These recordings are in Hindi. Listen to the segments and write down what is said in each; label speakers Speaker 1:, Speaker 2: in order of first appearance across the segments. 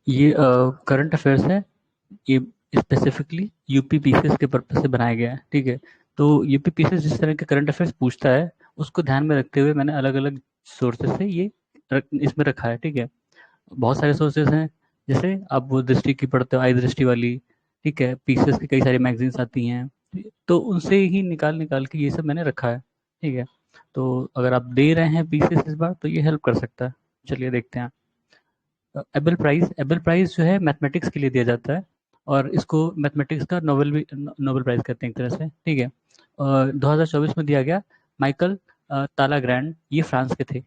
Speaker 1: ये करंट अफेयर्स है। ये स्पेसिफिकली यूपी पीसीएस के पर्पज से बनाया गया है, ठीक है। तो यूपी पीसीएस जिस तरह के करंट अफेयर्स पूछता है उसको ध्यान में रखते हुए मैंने अलग अलग सोर्सेज से ये इसमें रखा है, ठीक है। बहुत सारे सोर्सेज हैं, जैसे आप वो दृष्टि की पढ़ते हो, आई दृष्टि वाली, ठीक है। पीसीएस की कई सारी मैगजीन्स आती हैं, तो उनसे ही निकाल निकाल के ये सब मैंने रखा है, ठीक है। तो अगर आप दे रहे हैं पीसीएस इस बार तो ये हेल्प कर सकता है। चलिए देखते हैं। एबल प्राइज जो है मैथमेटिक्स के लिए दिया जाता है, और इसको मैथमेटिक्स का नोबेल प्राइज कहते हैं एक तरह से, ठीक है। 2024 में दिया गया। माइकल तालाग्रैंड, ये फ्रांस के थे,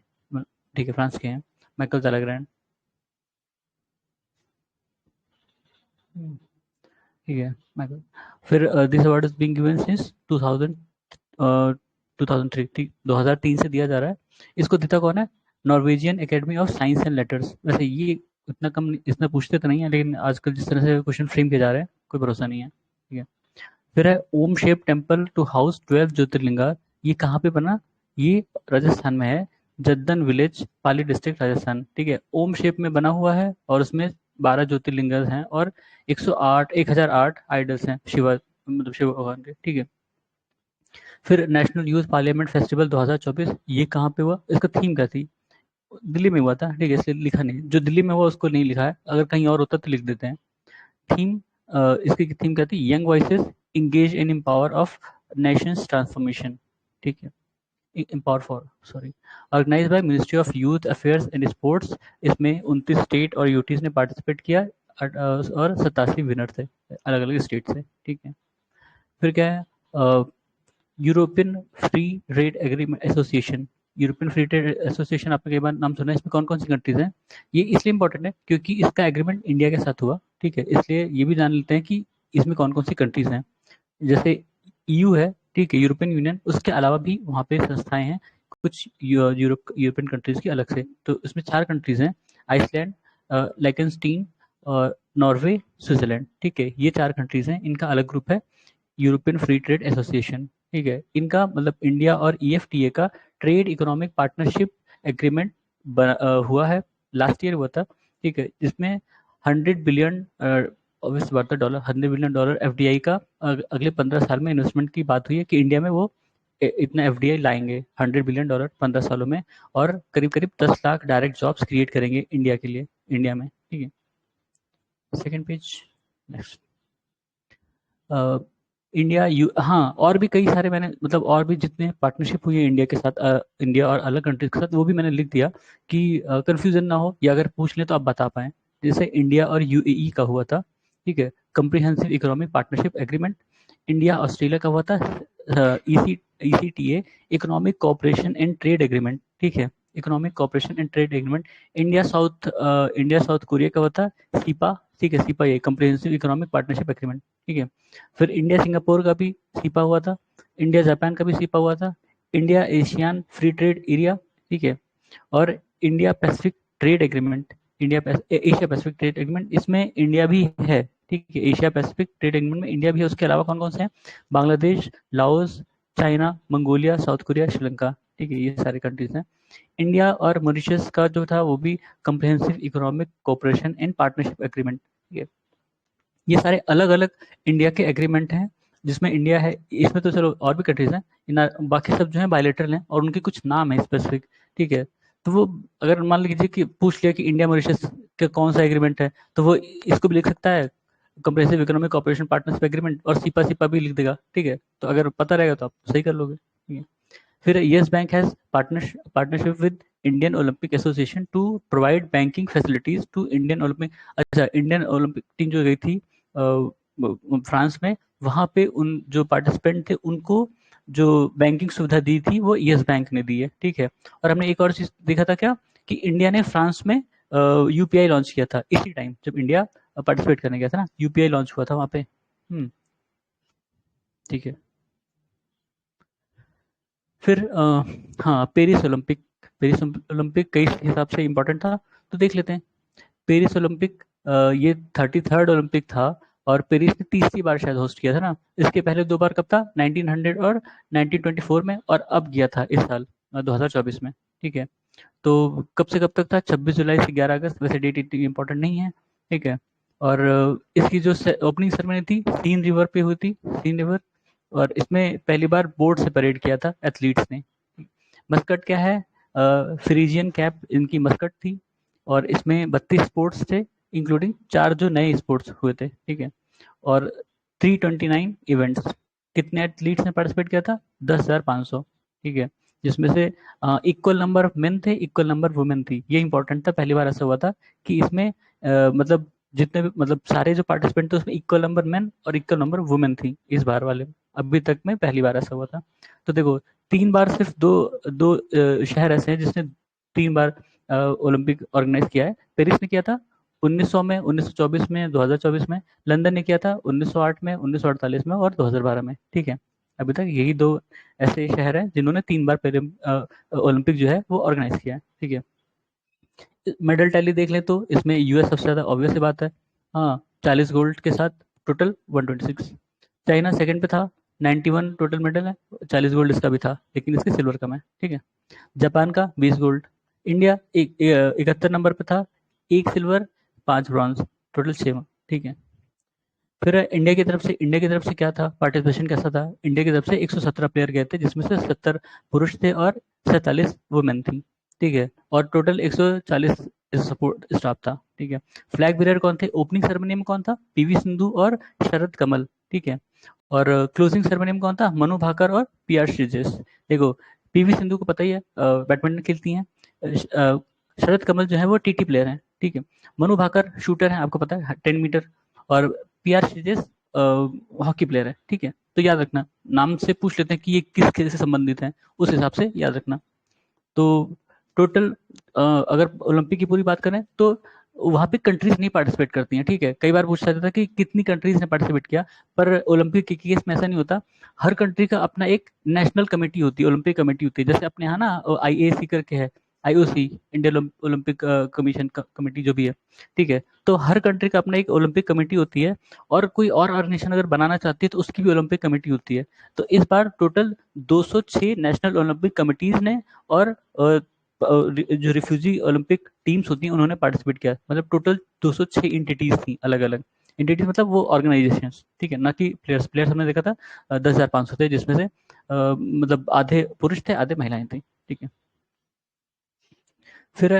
Speaker 1: ठीक है, फ्रांस के हैं माइकल तालाग्रैंड। हम्म, ठीक है माइकल। फिर this award is being given since 2000, 2003, ठीक, 2003 से दिया जा रहा है। इसको देता कौन है? Norwegian academy of science and letters. वैसे ये इतना कम इसमें पूछते तो नहीं है, लेकिन आजकल जिस तरह से क्वेश्चन फ्रेम किए जा रहे हैं कोई भरोसा नहीं है, ठीक है। फिर है Om shape temple to house 12 Jyotirlinga. ये कहाँ पे बना? ये राजस्थान में है, जद्दन विलेज, पाली डिस्ट्रिक्ट, राजस्थान, ठीक है। ओम शेप में बना हुआ है और उसमें 12 ज्योतिर्लिंग हैं और 108 1008 आइडल्स हैं शिवा, मतलब शिव भगवान के, ठीक है। फिर नेशनल यूथ पार्लियामेंट फेस्टिवल 2024, ये कहाँ पे हुआ? इसका थीम क्या थी? दिल्ली में हुआ था, ठीक है, इसलिए लिखा नहीं, जो दिल्ली में हुआ उसको नहीं लिखा है, अगर कहीं और होता तो लिख देते हैं। थीम, इसकी थीम क्या थी? Young voices engage in empower of nations transformation, ठीक है। Empower for, sorry, organise by Ministry of Youth Affairs and Sports. इसमें 29 स्टेट और यूटीज ने पार्टिसिपेट किया, और 87 विनर थे अलग अलग स्टेट से, ठीक है। फिर क्या है? European free trade agreement association. European free trade association आपने कई बार नाम सुना है। इसमें कौन कौन सी कंट्रीज हैं? ये इसलिए इंपॉर्टेंट है क्योंकि इसका एग्रीमेंट इंडिया के साथ हुआ, ठीक है, इसलिए ये भी जान लेते हैं कि इसमें कौन कौन सी कंट्रीज हैं। जैसे ईयू है, ठीक है, यूरोपियन यूनियन, उसके अलावा भी वहाँ पे संस्थाएं हैं कुछ यूरोपियन कंट्रीज की अलग से। तो इसमें 4 कंट्रीज हैं, आइसलैंड, लाइकनस्टीन और नॉर्वे, स्विट्जरलैंड, ठीक है। ये 4 कंट्रीज हैं, इनका अलग ग्रुप है, यूरोपियन फ्री ट्रेड एसोसिएशन, ठीक है। इनका मतलब इंडिया और ईएफटीए का ट्रेड इकोनॉमिक पार्टनरशिप एग्रीमेंट हुआ है, लास्ट ईयर हुआ था, ठीक है। जिसमें 100 बिलियन, ऑब्वियस बात है, डॉलर, $100 बिलियन एफडीआई का अगले 15 साल में इन्वेस्टमेंट की बात हुई है कि इंडिया में वो इतना एफडीआई लाएंगे, $100 बिलियन 15 सालों में, और करीब करीब 10 लाख डायरेक्ट जॉब्स क्रिएट करेंगे इंडिया के लिए, इंडिया में, ठीक है। Second page, next. India you, हाँ, और भी कई सारे मैंने, मतलब और भी जितने पार्टनरशिप हुई है इंडिया के साथ, इंडिया और अलग कंट्रीज के साथ, वो भी मैंने लिख दिया कि कंफ्यूजन ना हो, या अगर पूछ लें तो आप बता पाएं। जैसे इंडिया और यूएई का हुआ था, ठीक है, comprehensive economic partnership agreement. India Australia का हुआ था ECTA, economic cooperation and trade agreement, ठीक है, economic cooperation and trade agreement. India South Korea का हुआ था सीपा, ठीक है, सीपा, ये कंप्रिहेंसिव इकोनॉमिक पार्टनरशिप एग्रीमेंट, ठीक है। फिर इंडिया सिंगापुर का भी सीपा हुआ था, इंडिया जापान का भी सीपा हुआ था, India ASEAN free trade area, ठीक है, और India Pacific trade agreement, Asia Pacific trade agreement, इसमें इंडिया भी है, ठीक है। एशिया पैसिफिक ट्रेड एग्रीमेंट में इंडिया भी है, उसके अलावा कौन कौन से हैं? Bangladesh, Laos, China, Mongolia, South Korea, Sri Lanka, ठीक है, ये सारे कंट्रीज हैं। इंडिया और मॉरिशस का जो था वो भी comprehensive economic cooperation and partnership agreement, ठीक है। ये सारे अलग अलग इंडिया के एग्रीमेंट हैं जिसमें इंडिया है। इसमें तो चलो और भी कंट्रीज हैं, इन बाकी सब जो है बायलेटरल हैं और उनके कुछ नाम है स्पेसिफिक, ठीक है। तो वो अगर मान लीजिए कि पूछ लिया कि इंडिया मॉरिशस का कौन सा एग्रीमेंट है, तो वो इसको भी लिख सकता है, comprehensive economic cooperation partnership agreement, और सिपा सिपा भी लिख देगा, ठीक है। तो अगर पता रहेगा तो आप सही कर लोगे, ठीक है। फिर Yes Bank has partnership with Indian Olympic Association to provide banking facilities to Indian Olympic. अच्छा, इंडियन ओलंपिक टीम जो गई थी फ्रांस में, वहां पे उन जो पार्टिसिपेंट थे उनको जो बैंकिंग सुविधा दी थी वो यस बैंक ने दी है, ठीक है। और हमने एक और चीज देखा था क्या, कि इंडिया ने फ्रांस में यूपीआई लॉन्च किया था इसी टाइम जब इंडिया पार्टिसिपेट करने गया था ना, यूपीआई लॉन्च हुआ था वहां पे। ठीक है। फिर हाँ, पेरिस ओलंपिक कई हिसाब से इम्पोर्टेंट था, तो देख लेते हैं। पेरिस ओलंपिक, ये 33rd ओलंपिक था, और पेरिस ने तीसरी बार शायद होस्ट किया था ना। इसके पहले 2 बार कब था? 1900 और 1924 में, और अब गया था इस साल 2024 में, ठीक है। तो कब से कब तक था? 26 जुलाई से 11 अगस्त, वैसे डेट इतनी इंपॉर्टेंट नहीं है, ठीक है। और इसकी जो ओपनिंग सेरेमनी थी सीन रिवर पे हुई थी, सीन रिवर। और इसमें पहली बार बोर्ड से परेड किया था एथलीट्स ने। मस्कट क्या है? फ्रीजियन कैप इनकी मस्कट थी। और इसमें 32 स्पोर्ट्स थे, इंक्लूडिंग 4 जो नए स्पोर्ट्स हुए थे, ठीक है। और 329 इवेंट्स। कितने एथलीट्स ने पार्टिसिपेट किया था? 10,500, ठीक है। जिसमें से इक्वल नंबर ऑफ मेन थे, इक्वल नंबर वुमेन थी। ये इंपॉर्टेंट था, पहली बार ऐसा हुआ था कि इसमें मतलब जितने भी मतलब सारे जो पार्टिसिपेंट थे उसमें इक्वल नंबर मेन और इक्वल नंबर वुमेन थी इस बार वाले में। अभी तक में पहली बार ऐसा हुआ था। तो देखो, 3 बार सिर्फ दो दो शहर ऐसे हैं जिसने 3 बार ओलंपिक ऑर्गेनाइज किया है। पेरिस ने किया था 1900 में, 1924 में, 2024 में। लंदन ने किया था 1908 में, 1948 में और 2012 में, ठीक है। अभी तक यही 2 ऐसे शहर हैं जिन्होंने 3 बार ओलंपिक जो है वो ऑर्गेनाइज किया है, ठीक है। मेडल टैली देख लें तो इसमें यूएस सबसे ज़्यादा, ऑब्वियस सी बात है। हाँ, 40 गोल्ड के साथ टोटल 126। चाइना सेकंड पे था, 91 टोटल मेडल है। 40 गोल्ड इसका भी था, लेकिन इसके सिल्वर कम है, ठीक है। जापान का 20 गोल्ड। इंडिया 71 नंबर पे था, 1 सिल्वर 5 ब्रॉन्ज, टोटल 6, ठीक है। फिर इंडिया की तरफ से क्या था, पार्टिसिपेशन कैसा था? इंडिया की तरफ से 117 प्लेयर गए थे, जिसमें से 70 पुरुष थे और 47 वुमेन थी, ठीक है। और टोटल 140 सपोर्ट स्टाफ था, ठीक है। फ्लैग बेरर कौन थे? ओपनिंग सेरेमनी में कौन था? पीवी सिंधु और शरद कमल, ठीक है। और क्लोजिंग सेरेमनी में कौन था? मनु भाकर और पीआर श्रीजेश। देखो, पीवी सिंधु को पता ही है, बैडमिंटन खेलती हैं। शरद कमल जो है वो टीटी प्लेयर हैं, ठीक है। मनु भाकर शूटर हैं, आपको पता है, 10 मीटर। और पीआर श्रीजेश हॉकी प्लेयर है, ठीक है। तो याद रखना, नाम से पूछ लेते हैं कि ये किस खेल से संबंधित है, उस हिसाब से याद रखना। तो टोटल अगर ओलंपिक की पूरी बात करें तो वहाँ पे कंट्रीज नहीं पार्टिसिपेट करती हैं, ठीक है। कई बार पूछा जाता है कि कितनी कंट्रीज ने पार्टिसिपेट किया, पर ओलंपिक के केस में ऐसा नहीं होता। हर कंट्री का अपना एक नेशनल कमेटी होती है, ओलंपिक कमेटी होती है। जैसे अपने यहाँ ना आईएसी करके है, IOC, Indian Olympic commission committee जो भी है, ठीक है। तो हर कंट्री का अपना एक ओलंपिक कमेटी होती है। और कोई और ऑर्गेनाइजेशन अगर बनाना चाहती है तो उसकी भी ओलंपिक कमेटी होती है। तो इस बार टोटल 206 नेशनल ओलंपिक कमिटीज ने और जो रिफ्यूजी ओलंपिक टीम्स होती हैं उन्होंने पार्टिसिपेट किया। मतलब टोटल 206 एंटिटीज थी, अलग अलग एंटिटीज, मतलब वो ऑर्गेनाइजेशन, ठीक है, ना कि प्लेयर्स। प्लेयर्स हमने देखा था 10,500 थे, जिसमें से मतलब आधे पुरुष थे, आधे महिलाएं थी, ठीक है। फिर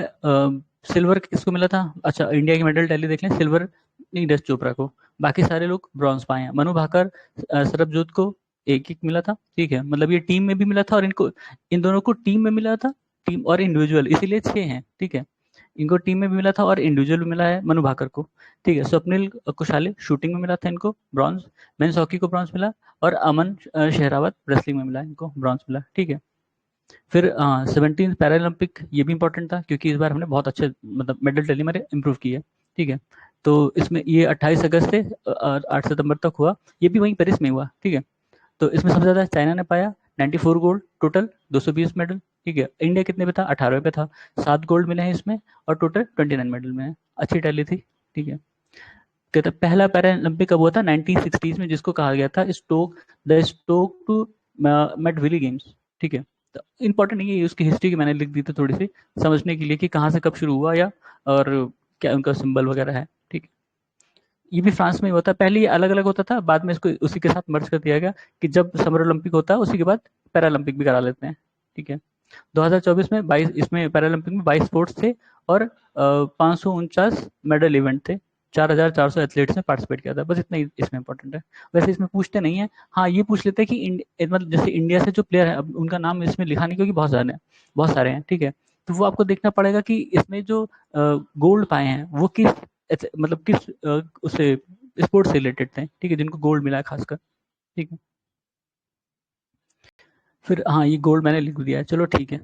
Speaker 1: सिल्वर किसको मिला था? अच्छा, इंडिया की मेडल टैली देख लें। सिल्वर नीरज चोपड़ा को, बाकी सारे लोग ब्रॉन्ज पाए हैं। मनु भाकर, सरबजोत को एक एक मिला था, ठीक है। मतलब ये टीम में भी मिला था और इनको, इन दोनों को टीम में मिला था, टीम और इंडिविजुअल, इसीलिए 6 हैं, ठीक है। इनको टीम में भी मिला था और इंडिविजुअल भी मिला है मनु भाकर को, ठीक है। स्वप्निल कुशाले शूटिंग में मिला था, इनको ब्रॉन्ज। मेन्स हॉकी को ब्रॉन्ज मिला। और अमन शेहरावत रेसलिंग में मिला, इनको ब्रॉन्ज मिला, ठीक है। फिर 17 पैरालंपिक, ये भी इंपॉर्टेंट था क्योंकि इस बार हमने बहुत अच्छे मतलब मेडल टैली में इम्प्रूव की है, ठीक है। तो इसमें ये 28 अगस्त से 8 सितंबर तक हुआ। ये भी वहीं पेरिस में हुआ, ठीक है। तो इसमें सबसे ज़्यादा चाइना ने पाया, 94 गोल्ड टोटल, 220 मेडल, ठीक है। इंडिया कितने पे था? 18वें पे था, 7 गोल्ड मिले हैं इसमें और टोटल 29 मेडल में है। अच्छी टैली थी, ठीक है। कहते हैं पहला पैरालंपिक कब हुआ था? 1960s में, जिसको कहा गया था स्टोक टू मैट गेम्स, ठीक है। तो इंपॉर्टेंट नहीं है, उसकी हिस्ट्री की मैंने लिख दी थी थोड़ी सी, समझने के लिए कि कहाँ से कब शुरू हुआ, या और क्या उनका सिंबल वगैरह है, ठीक है। ये भी फ्रांस में ही होता है। पहले ये अलग अलग होता था, बाद में इसको उसी के साथ मर्ज कर दिया गया कि जब समर ओलंपिक होता है उसी के बाद पैरालंपिक भी करा लेते हैं, ठीक है। 2024 में 22, इसमें पैरालंपिक में 22 स्पोर्ट्स थे और 549 मेडल इवेंट थे। 4,400 एथलीट्स ने पार्टिसिपेट किया था, बस इतना ही इसमें इंपॉर्टेंट है। वैसे इसमें पूछते नहीं है। हाँ, ये पूछ लेते हैं कि मतलब जैसे इंडिया से जो प्लेयर है, अब उनका नाम इसमें लिखा नहीं, क्योंकि बहुत सारे हैं, ठीक है। तो वो आपको देखना पड़ेगा कि इसमें जो गोल्ड पाए हैं वो किस मतलब किस उससे स्पोर्ट्स से रिलेटेड थे, ठीक है, जिनको गोल्ड मिला है खासकर, ठीक है। फिर हाँ, ये गोल्ड मैंने लिख दिया है, चलो ठीक है।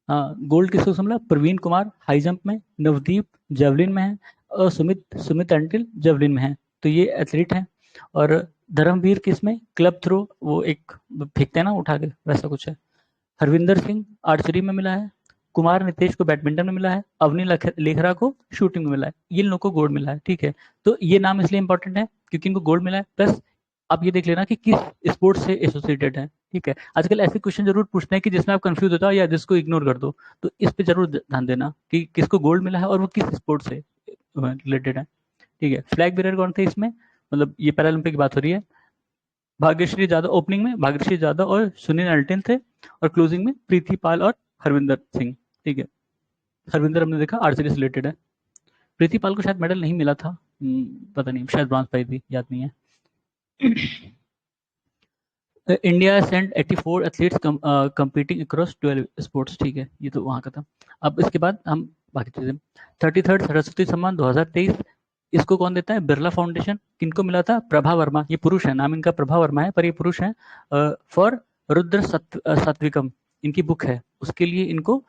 Speaker 1: हाँ, गोल्ड किसको मिला? प्रवीण कुमार हाई जंप में, नवदीप जेवलिन में है, और सुमित सुमित अंटिल जेवलिन में है। तो ये एथलीट हैं। और धर्मवीर किस में? क्लब थ्रो, वो एक फेंकते हैं ना उठा के, वैसा कुछ है। हरविंदर सिंह आर्चरी में मिला है। कुमार नितेश को बैडमिंटन में मिला है। अवनी लेखरा को शूटिंग में मिला है। ये इन लोगों को गोल्ड मिला है, ठीक है। तो ये नाम इसलिए इंपॉर्टेंट है क्योंकि इनको गोल्ड मिला है, प्लस आप ये देख लेना कि किस स्पोर्ट्स से एसोसिएटेड है, ठीक है। आजकल ऐसे क्वेश्चन जरूर पूछते हैं कि जिसमें आप कंफ्यूज होता हो या जिसको इग्नोर कर दो, तो इस पे जरूर ध्यान देना कि किसको गोल्ड मिला है और वो किस स्पोर्ट से रिलेटेड है, ठीक है। फ्लैग बेरर कौन थे इसमें, मतलब ये पैरालंपिक की बात हो रही है। भाग्यश्री यादव ओपनिंग में, भाग्यश्री यादव और सुनील अल्टिन थे, और क्लोजिंग में प्रीति पाल और हरविंदर सिंह। ठीक है, हरविंदर हमने देखा आर्चरी से रिलेटेड है। प्रीति पाल को शायद मेडल नहीं मिला था, पता नहीं, शायद ब्रॉन्ज पाई थी, याद नहीं है। India sent 84 athletes competing across 12 sports. ठीक है, ये तो वहाँ का था। अब इसके बाद हम बाकी चीजें, 33rd सरस्वती सम्मान 2023, इसको कौन देता है, बिरला फाउंडेशन। किनको मिला था, प्रभा वर्मा, ये पुरुष है, नाम इनका प्रभा वर्मा है पर ये पुरुष है। फॉर रुद्र सात्विकम इनकी बुक है, उसके लिए इनको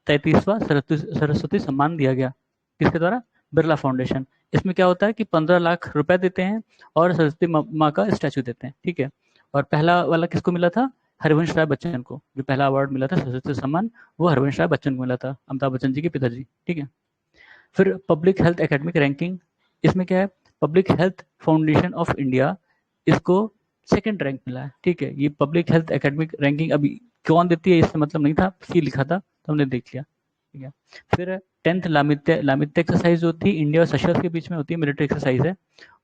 Speaker 1: 33वां सरस्वती सम्मान दिया गया। किसके द्वारा, बिरला फाउंडेशन। इसमें क्या होता है कि 15 लाख रुपए देते हैं और सरस्वती माँ का स्टैचू देते हैं। ठीक है, और पहला वाला किसको मिला था, हरिवंश राय बच्चन को, जो पहला अवार्ड मिला था सरस्वती सम्मान, वो हरिवंश राय बच्चन को मिला था, अमिताभ बच्चन जी के पिताजी। ठीक है, फिर पब्लिक हेल्थ एकेडमिक रैंकिंग, इसमें क्या है, public health foundation of India, इसको सेकंड रैंक मिला है। ठीक है, ये पब्लिक हेल्थ एकेडमिक रैंकिंग अभी कौन देती है इससे मतलब नहीं था, सी लिखा था तो हमने देख लिया। ठीक है, फिर 10th लामित्य, लामित्य एक्सरसाइज जो थी इंडिया और सेशल्स के बीच में होती है, मिलिट्री एक्सरसाइज है।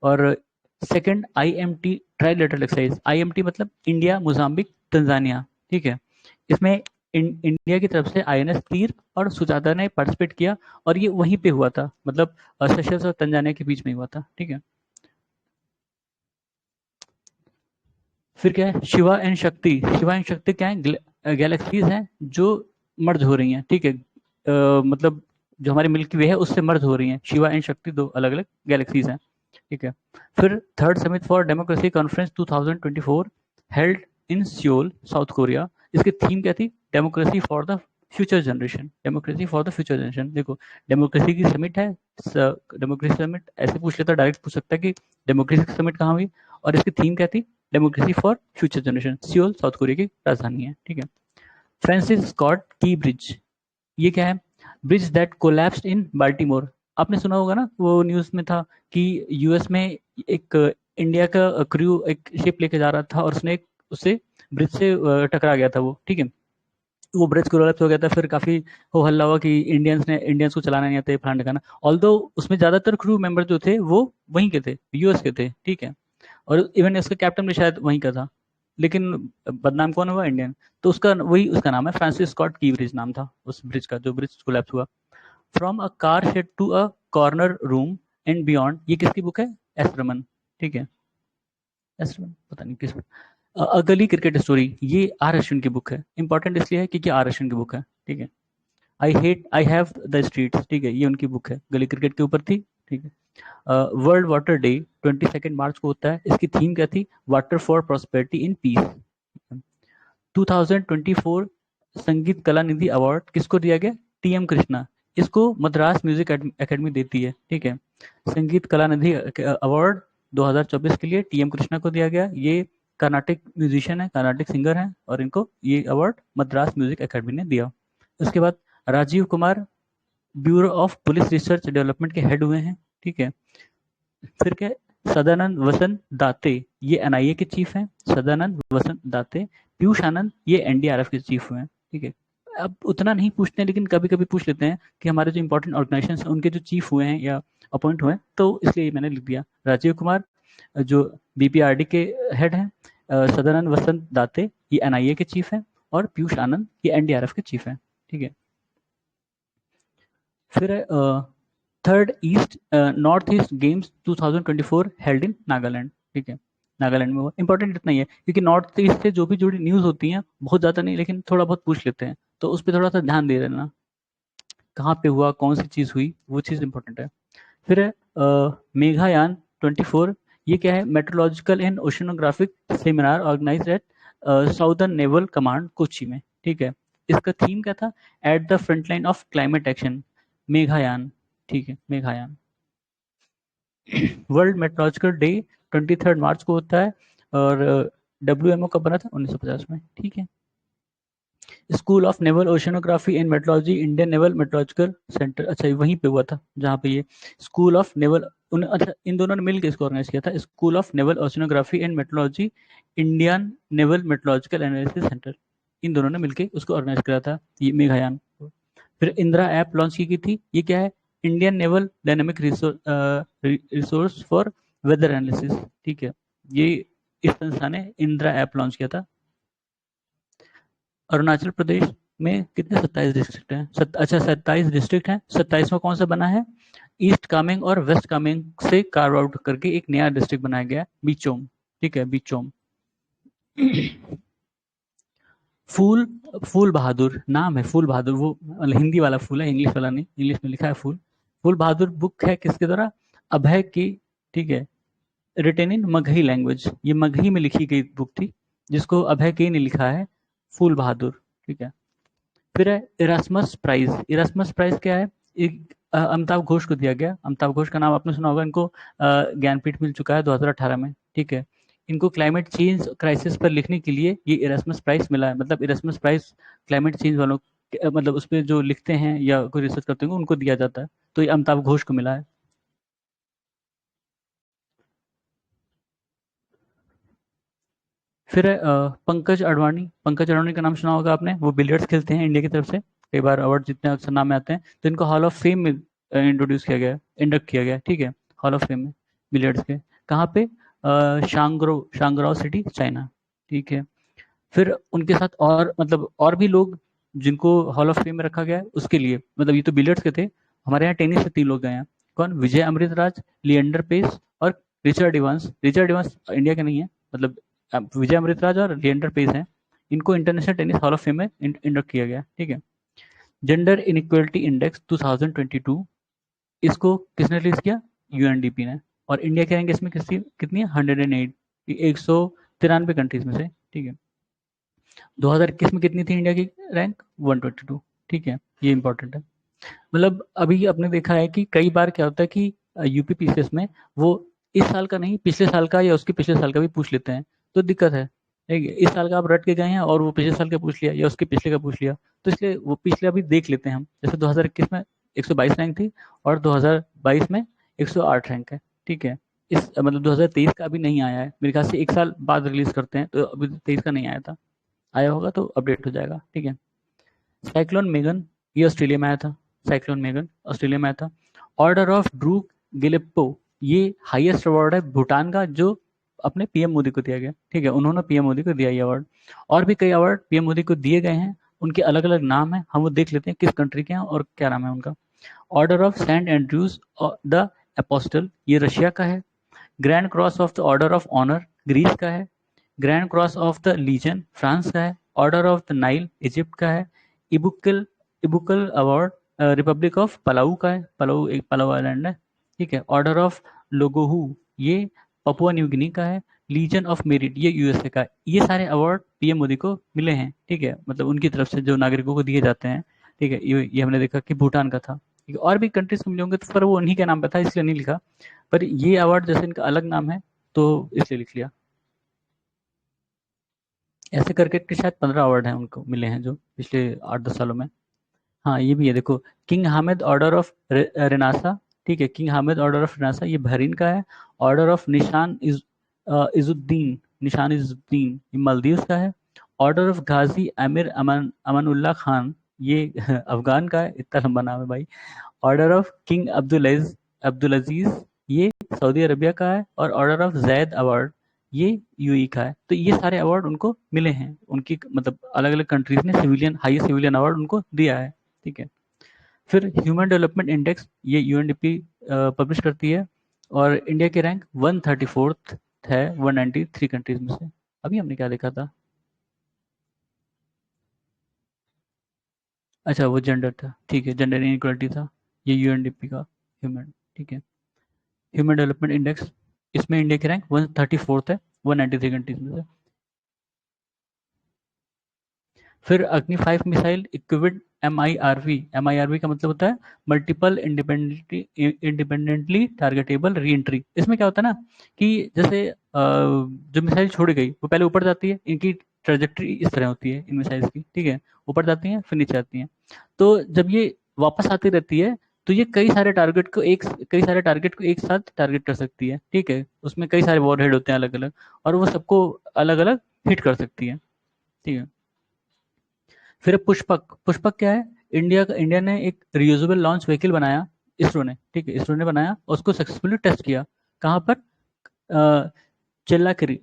Speaker 1: और second IMT trilateral exercise, IMT मतलब इंडिया मोजाम्बिक तंजानिया। ठीक है, इसमें इंडिया की तरफ से INS तीर और सुजाता ने पार्टिसिपेट किया, और ये वहीं पे हुआ था, मतलब सेशल्स और तंजानिया के बीच में हुआ था। ठीक है, फिर क्या है, शिवा एंड शक्ति, शिवा एंड शक्ति क्या है, गैलेक्सीज हैं जो मर्ज हो रही हैं। ठीक है, मतलब जो हमारी मिल्की वे है उससे मर्ज हो रही हैं, शिवा एंड शक्ति दो अलग अलग गैलेक्सीज हैं। ठीक है, फिर third summit for democracy conference 2024 held in Seoul south Korea, इसकी थीम क्या थी, democracy for the future generation, democracy for the future generation. देखो, डेमोक्रेसी की समिट है, डेमोक्रेसी समिट ऐसे पूछ लेता, डायरेक्ट पूछ सकता है कि डेमोक्रेसी की समिट कहाँ हुई, और इसकी थीम क्या थी, democracy for future generation. Seoul south Korea की राजधानी है। ठीक है, फ्रांसिस स्कॉट की ब्रिज, ये क्या है, bridge that collapsed in Baltimore. आपने सुना होगा ना, वो न्यूज में था कि यूएस में एक इंडिया का क्रू एक शिप लेके जा रहा था और उसने उससे ब्रिज से टकरा गया था वो। ठीक है, वो ब्रिज कोलैप्स हो गया था, फिर काफी हो हल्ला हुआ कि इंडियंस को चलाना नहीं आता, फलाना ढिकाना। ऑल्दो उसमें ज्यादातर क्रू मेंबर जो थे वो वहीं के थे, यूएस के थे। ठीक है, और इवन उसका कैप्टन भी शायद वहीं का था, लेकिन बदनाम कौन हुआ, इंडियन। तो उसका वही उसका नाम है, फ्रांसिस स्कॉट की ब्रिज नाम था उस ब्रिज का, जो ब्रिज कोलैप्स हुआ। From a car shed to a corner room and beyond, ये किसकी बुक है, एस रमन। ठीक है, एस रमन पता नहीं किस, गली क्रिकेट स्टोरी, ये आर अश्विन की बुक है। इंपॉर्टेंट इसलिए है क्योंकि आर अश्विन की बुक है। ठीक है, आई हैव द स्ट्रीट्स, ठीक है, ये उनकी बुक है, गली क्रिकेट के ऊपर थी। ठीक है, वर्ल्ड वाटर डे 22 मार्च को होता है, इसकी थीम क्या थी, water for prosperity in peace. 2024 संगीत कला निधि अवार्ड किसको दिया गया, TM कृष्णा, इसको मद्रास म्यूजिक एकेडमी देती है। ठीक है, संगीत कला निधि अवार्ड 2024 के लिए TM कृष्णा को दिया गया, ये कर्नाटिक म्यूजिशियन है, कर्नाटिक सिंगर है, और इनको ये अवार्ड मद्रास म्यूजिक एकेडमी ने दिया। उसके बाद Rajiv Kumar Bureau of Police Research Development के हेड हुए हैं। ठीक है, फिर क्या, सदानंद वसंत दाते, ये NIA के चीफ हैं, सदानंद वसंत दाते। पीयूष आनंद, ये NDRF के चीफ हुए हैं। ठीक है, अब उतना नहीं पूछते हैं, लेकिन कभी कभी पूछ लेते हैं कि हमारे जो इंपॉर्टेंट ऑर्गेनाइजेशन उनके जो चीफ हुए हैं या अपॉइंट हुए हैं, तो इसलिए मैंने लिख दिया। राजीव कुमार जो BPRD के हेड हैं, सदानंद वसंत दाते ये NIA के चीफ हैं, और पीयूष आनंद ये NDRF के चीफ हैं। ठीक है, फिर third east north east games 2024 held in Nagaland. ठीक है, नागालैंड में हुआ। इंपॉर्टेंट इतना ही है क्योंकि नॉर्थ ईस्ट से जो भी जुड़ी न्यूज होती हैं बहुत ज्यादा नहीं, लेकिन थोड़ा बहुत पूछ लेते हैं, तो उस पर थोड़ा सा ध्यान दे देना, कहाँ पे हुआ, कौन सी चीज हुई, वो चीज इंपॉर्टेंट है। फिर मेघायान 24, ये क्या है, meteorological and oceanographic seminar organise at southern naval command Kochi में। ठीक है, इसका थीम क्या था, at the front line of climate action, मेघायान। ठीक है, मेघायान। वर्ल्ड मेट्रोलॉजिकल डे 23 मार्च को होता है, और WMO कब बना था, 1950 में। ठीक है, School of naval oceanography and metrology, Indian naval Meteorological Centre, अच्छा ये वहीं पे हुआ था जहाँ पे ये स्कूल ऑफ नेवल, अच्छा इन दोनों ने मिलकर इसको ऑर्गेनाइज किया था, school of naval oceanography and metrology, Indian naval meteorological analysis centre, इन दोनों ने मिलकर उसको ऑर्गेनाइज किया था, ये मेघायान। फिर इंदिरा ऐप लॉन्च की थी, ये क्या है, Indian Naval Dynamic Resource for Weather Analysis, ठीक है। ये इस संस्था ने इंदिरा ऐप लॉन्च किया था। अरुणाचल प्रदेश में कितने 27 डिस्ट्रिक्ट हैं? अच्छा 27 डिस्ट्रिक्ट हैं। 27वां कौन सा बना है? ईस्ट कामेंग और वेस्ट कामेंग से कार्व आउट करके एक नया डिस्ट्रिक्ट बनाया गया है, बिचोम, ठीक है, बिचोम। फूल, फूल बहादुर नाम है, फूल बहादुर, वो हिंदी वाला फूल है, इंग्लिश वाला नहीं, इंग्लिश में लिखा है फूल। फूल बहादुर बुक है किसके द्वारा? अभय की, ठीक है, रिटेन इन मगही लैंग्वेज, ये मगही में लिखी गई बुक थी, जिसको अभय के ने लिखा है, फूल बहादुर, ठीक है। फिर है इरास्मस प्राइज। इरास्मस प्राइज क्या है? एक अमिताभ घोष को दिया गया। अमिताभ घोष का नाम आपने सुना होगा, इनको ज्ञानपीठ मिल चुका है 2018 में, ठीक है। इनको क्लाइमेट चेंज क्राइसिस पर लिखने के लिए ये इरास्मस प्राइज मिला है। मतलब इरास्मस प्राइज क्लाइमेट चेंज वालों मतलब उस पर जो लिखते हैं या कोई रिसर्च करते हैं उनको दिया जाता है, तो ये अमिताभ घोष को मिला है। फिर है पंकज अडवाणी। पंकज अडवाणी का नाम सुना होगा आपने, वो बिलियर्ड्स खेलते हैं इंडिया की तरफ से, कई बार अवार्ड जीतने अक्सर नाम में आते हैं, तो इनको हॉल ऑफ फेम में इंट्रोड्यूस किया गया, इंडक्ट किया गया, ठीक है, हॉल ऑफ फेम में बिलियर्ड्स के। कहाँ पे? शांगरो सिटी, चाइना, ठीक है। फिर उनके साथ और मतलब और भी लोग जिनको हॉल ऑफ फेम में रखा गया है उसके लिए, मतलब ये तो बिलियर्ड्स के थे, हमारे यहाँ टेनिस से 3 लोग गए हैं। कौन? विजय अमृतराज, लिएंडर पेस और Richard Evans. Richard Evans India के नहीं है, मतलब विजय अमृतराज और लिएंडर पेस हैं, इनको international tennis hall of fame में इंडक्ट किया गया, ठीक है। जेंडर इनइक्वलिटी इंडेक्स 2022, इसको किसने रिलीज किया? यूएनडीपी ने। और इंडिया की रैंक इसमें कितनी है? 108, 193 कंट्रीज में से, ठीक है। 2021 में कितनी थी इंडिया की रैंक? 122, ठीक है, ये इंपॉर्टेंट है। मतलब अभी आपने देखा है कि कई बार क्या होता है कि यूपीपीसीएस में वो इस साल का नहीं, पिछले साल का या उसके पिछले साल का भी पूछ लेते हैं, तो दिक्कत है, ठीक है। इस साल का आप रट के गए हैं और वो पिछले साल का पूछ लिया या उसके पिछले का पूछ लिया, तो इसलिए वो पिछले अभी देख लेते हैं हम। जैसे 2021 में 122 रैंक थी और 2022 में 108 रैंक है, ठीक है। इस मतलब 2023 का अभी नहीं आया है, मेरे ख्याल से एक साल बाद रिलीज करते हैं, तो अभी 23 का नहीं आया था, आया होगा तो अपडेट हो जाएगा, ठीक है। साइक्लोन मेगन, ये ऑस्ट्रेलिया में आया था, साइक्लोन मेगन ऑस्ट्रेलिया में आया था। ऑर्डर ऑफ ड्रू गिलेप्पो, ये हाईएस्ट अवार्ड है भूटान का, जो अपने पीएम मोदी को दिया गया, ठीक है, उन्होंने पीएम मोदी को दिया ये अवार्ड। और भी कई अवार्ड पीएम मोदी को दिए गए हैं, उनके अलग अलग नाम है, हम वो देख लेते हैं किस कंट्री के हैं और क्या नाम है उनका। Order of Saint Andrews the Apostle, ये रशिया का है। Grand Cross of the Order of Honour, Greece का है। Grand Cross of the Legion, France का है। Order of the Nile, Egypt का है। इबुकल इबुकल अवार्ड रिपब्लिक ऑफ पलाऊ का है, पलाऊ एक पलाऊ आइलैंड है, ठीक है। ऑर्डर ऑफ लोगोहू, ये पपुआ न्यू गिनी का है। लीजन ऑफ मेरिट, ये यूएसए का है। ये सारे अवार्ड पीएम मोदी को मिले हैं, ठीक है, मतलब उनकी तरफ से जो नागरिकों को दिए जाते हैं, ठीक है। ये हमने देखा कि भूटान का था, ठीक है। और भी कंट्रीज को मिले होंगे तो पर वो उन्हीं के नाम पे था इसलिए नहीं लिखा, पर ये अवार्ड जैसे इनका अलग नाम है तो इसलिए लिख लिया। ऐसे करके के शायद 15 अवार्ड हैं उनको मिले हैं जो पिछले 8-10 सालों में। हाँ ये भी है, देखो, king Hamid order of Renaissance, ठीक है, king Hamid order of Renaissance, ये बहरीन का है। ऑर्डर ऑफ इजुद्दीन, निशान इजुद्दीन, ये मालदीव का है। ऑर्डर ऑफ गाजी अमीर अमानुल्लाह खान, ये अफगान का है, इतना लंबा नाम है भाई। ऑर्डर ऑफ किंग अब्दुल अजीज, ये सऊदी अरबिया का है। और ऑर्डर ऑफ जैद अवार्ड, ये यूएई का है। तो ये सारे अवार्ड उनको मिले हैं, उनकी मतलब अलग अलग कंट्रीज ने सिविलियन हाईएस्ट सिविलियन अवार्ड उनको दिया है, ठीक है। फिर ह्यूमन डेवलपमेंट इंडेक्स, ये यूएनडीपी पब्लिश करती है, और इंडिया की रैंक 134th है 193 कंट्रीज में से। अभी हमने क्या देखा था? अच्छा वो जेंडर था, ठीक है, जेंडर इनइक्वालिटी था, ये यूएनडीपी का ह्यूमन, ठीक है, ह्यूमन डेवलपमेंट इंडेक्स, इसमें इंडिया की रैंक 134th है 193 कंट्रीज में से। फिर Agni 5 missile equipped M I R V का मतलब होता है multiple independently targetable re entry. इसमें क्या होता है ना कि जैसे जो मिसाइल छोड़ी गई वो पहले ऊपर जाती है, इनकी ट्रेजेक्ट्री इस तरह होती है इन मिसाइल्स की, ठीक है, ऊपर जाती हैं फिर नीचे आती हैं। तो जब ये वापस आती रहती है तो ये कई सारे टारगेट को एक साथ टारगेट कर सकती है, ठीक है, उसमें कई सारे वॉरहेड होते हैं अलग अलग, और वो सबको अलग अलग हिट कर सकती है, ठीक है। फिर पुष्पक, पुष्पक क्या है? इंडिया ने एक रियूजेबल लॉन्च व्हीकल बनाया, इसरो ने, ठीक है, इसरो ने बनाया और उसको सक्सेसफुली टेस्ट किया। कहाँ पर? अ, चेल्लाकरी,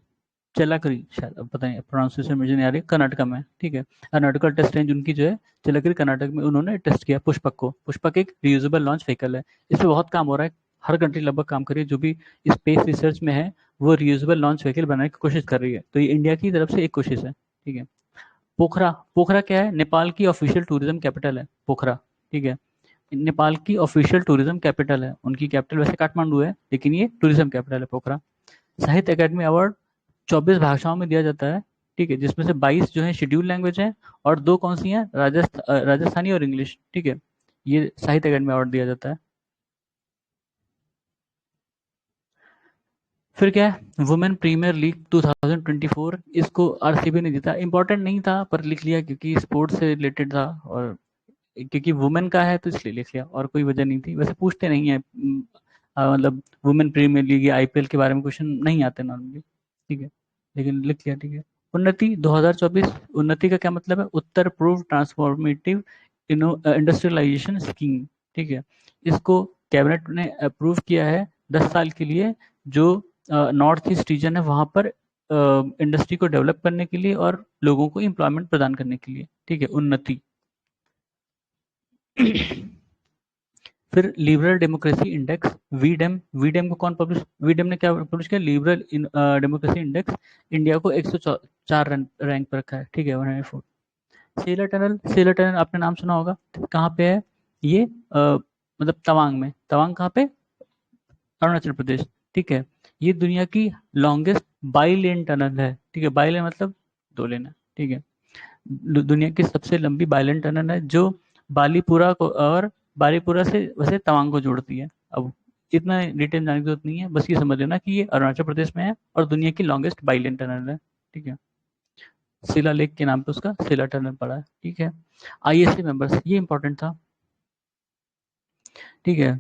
Speaker 1: चेल्लाकरी शायद, अब पता नहीं प्रोनाउंसिएशन मुझे नहीं आ रही, कर्नाटक में, ठीक है। एरोनॉटिकल टेस्ट रेंज उनकी जो है चेल्लाकरी कर्नाटक में, उन्होंने टेस्ट किया पुष्पक को। पुष्पक एक रियूजेबल लॉन्च व्हीकल है, इस पे बहुत काम हो रहा है, हर कंट्री लगभग काम कर रही है जो भी स्पेस रिसर्च में है, वो रियूजेबल लॉन्च व्हीकल बनाने की कोशिश कर रही है। तो ये इंडिया की तरफ से एक कोशिश है, ठीक है। पोखरा, पोखरा क्या है? नेपाल की ऑफिशियल टूरिज्म कैपिटल है पोखरा, ठीक है। नेपाल की ऑफिशियल टूरिज्म कैपिटल है, उनकी कैपिटल वैसे काठमांडू है, लेकिन ये टूरिज्म कैपिटल है पोखरा। साहित्य अकादमी अवार्ड 24 भाषाओं में दिया जाता है, ठीक है, जिसमें से 22 जो है शेड्यूल लैंग्वेज है, और 2 कौन सी हैं? राजस्थानी और इंग्लिश, ठीक है। ये साहित्य अकादमी अवार्ड दिया जाता है। फिर क्या है? वुमेन प्रीमियर लीग 2024, इसको आरसीबी ने जीता। इंपॉर्टेंट नहीं था पर लिख लिया क्योंकि स्पोर्ट्स से रिलेटेड था, और क्योंकि वुमेन का है तो इसलिए लिख लिया, और कोई वजह नहीं थी। वैसे पूछते नहीं है, मतलब वुमेन प्रीमियर लीग या आईपीएल के बारे में क्वेश्चन नहीं आते नॉर्मली, ठीक है, लेकिन लिख लिया, ठीक है। उन्नति 2024, उन्नति का क्या मतलब है? उत्तर पूर्व ट्रांसफॉर्मेटिव इंडस्ट्रियलाइजेशन स्कीम, ठीक है। इसको कैबिनेट ने अप्रूव किया है 10 साल के लिए, जो नॉर्थ ईस्ट रीजन है वहाँ पर इंडस्ट्री को डेवलप करने के लिए और लोगों को एम्प्लॉयमेंट प्रदान करने के लिए, ठीक है, उन्नति। फिर liberal democracy index, V-Dem, V-Dem को कौन पब्लिश, वीडेम ने क्या पब्लिश किया? लिबरल डेमोक्रेसी इंडेक्स, इंडिया को 104 रैंक पर रखा है, ठीक है, 104। सेलर टनल, सेलर टनल आपने नाम सुना होगा, कहाँ पे है ये? मतलब तवांग में, तवांग कहाँ पे? अरुणाचल प्रदेश, ठीक है। ये दुनिया की लॉन्गेस्ट बाई लेन टनल है, ठीक है, बाई लेन मतलब 2 लेन है, ठीक है। दुनिया की सबसे लंबी बाईलेन टनल है, जो बालीपुरा को और बालीपुरा से वैसे तवांग को जोड़ती है। अब इतना डिटेल जानने की जरूरत नहीं है, बस ये समझ लेना कि ये अरुणाचल प्रदेश में है और दुनिया की लॉन्गेस्ट बाईलेन टनल है, ठीक है। शिला लेक के नाम पे उसका शिला टनल पड़ा है, ठीक है। आईएसए मेंबर्स, ये इंपॉर्टेंट था, ठीक है।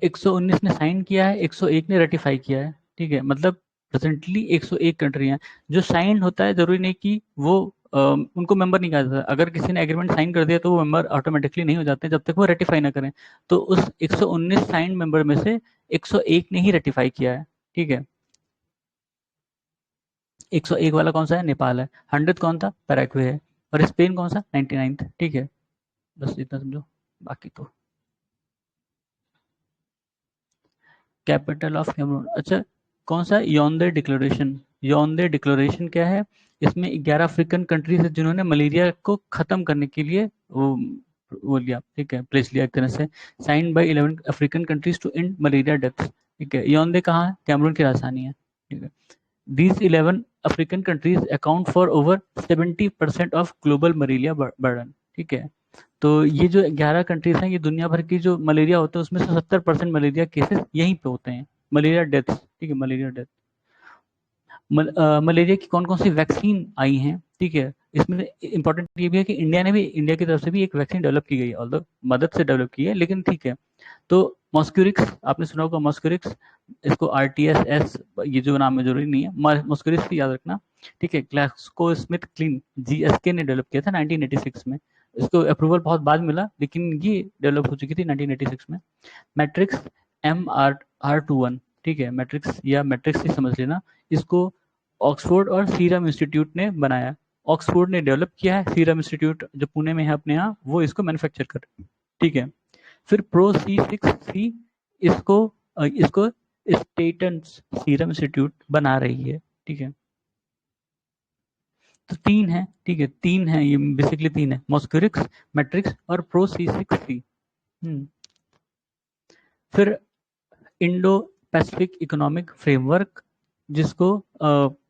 Speaker 1: 119 ने साइन किया है, 101 ने रेटिफाई किया है, ठीक है। मतलब प्रेजेंटली 101 कंट्री हैं। जो साइन होता है जरूरी नहीं कि वो उनको मेंबर नहीं कहा जाता। अगर किसी ने एग्रीमेंट साइन कर दिया तो वो मेंबर ऑटोमेटिकली नहीं हो जाते जब तक वो रेटिफाई ना करें। तो उस 119 साइन मेंबर में से 101 ने ही रेटिफाई किया है, ठीक है। 101 वाला कौन सा है? नेपाल है। 100 कौन था? पैराग्वे है। और स्पेन कौन सा? 99, ठीक है। बस इतना समझो, बाकी तो कैपिटल ऑफ कैमरून, अच्छा, कौन सा? योंदे डिक्लेरेशन। योंदे डिक्लेरेशन क्या है? इसमें 11 अफ्रीकन कंट्रीज है जिन्होंने मलेरिया को खत्म करने के लिए वो लिया, ठीक है, प्लेस लिया एक तरह से। Signed by 11 African countries to end malaria deaths, ठीक है। योंदे कहाँ है? कैमरून की राजधानी है, ठीक है। These 11 African countries account for over 70% of global malaria burden, ठीक है। तो ये जो 11 कंट्रीज हैं, ये दुनिया भर की जो मलेरिया होता है उसमें से 70% मलेरिया केसेस यहीं पे होते हैं, मलेरिया डेथ्स, ठीक है, मलेरिया डेथ। मलेरिया की कौन कौन सी वैक्सीन आई हैं, ठीक है। इसमें इंपॉर्टेंट ये भी है कि इंडिया की तरफ से भी एक वैक्सीन डेवलप की गई है, ऑल्दो मदद से डेवलप की है, लेकिन ठीक है। तो मॉस्क्यूरिक्स, आपने सुना होगा मॉस्क्यूरिक्स, इसको आरटीएस ये जो नाम है जरूरी नहीं है, मॉस्क्यूरिक्स याद रखना, ठीक है। ग्लैक्सो स्मिथ क्लीन, जीएसके ने डेवलप किया था 1986 में। इसको अप्रूवल बहुत बाद मिला, लेकिन ये डेवलप हो चुकी थी 1986 में। मैट्रिक्स MR2 1, ठीक है, मैट्रिक्स या मैट्रिक्स ही समझ लेना इसको। ऑक्सफोर्ड और सीरम इंस्टीट्यूट ने बनाया, ऑक्सफोर्ड ने डेवलप किया है, सीरम इंस्टीट्यूट जो पुणे में है अपने यहाँ, वो इसको मैन्युफैक्चर कर, ठीक है। फिर प्रो C6C, इसको इसको स्टेटन सीरम इंस्टीट्यूट बना रही है, ठीक है। तो 3 है, ठीक है, 3 है, ये बेसिकली 3 है, मॉस्क्यूरिक्स, मैट्रिक्स और प्रो C6C। फिर इंडो पैसिफिक इकोनॉमिक फ्रेमवर्क, जिसको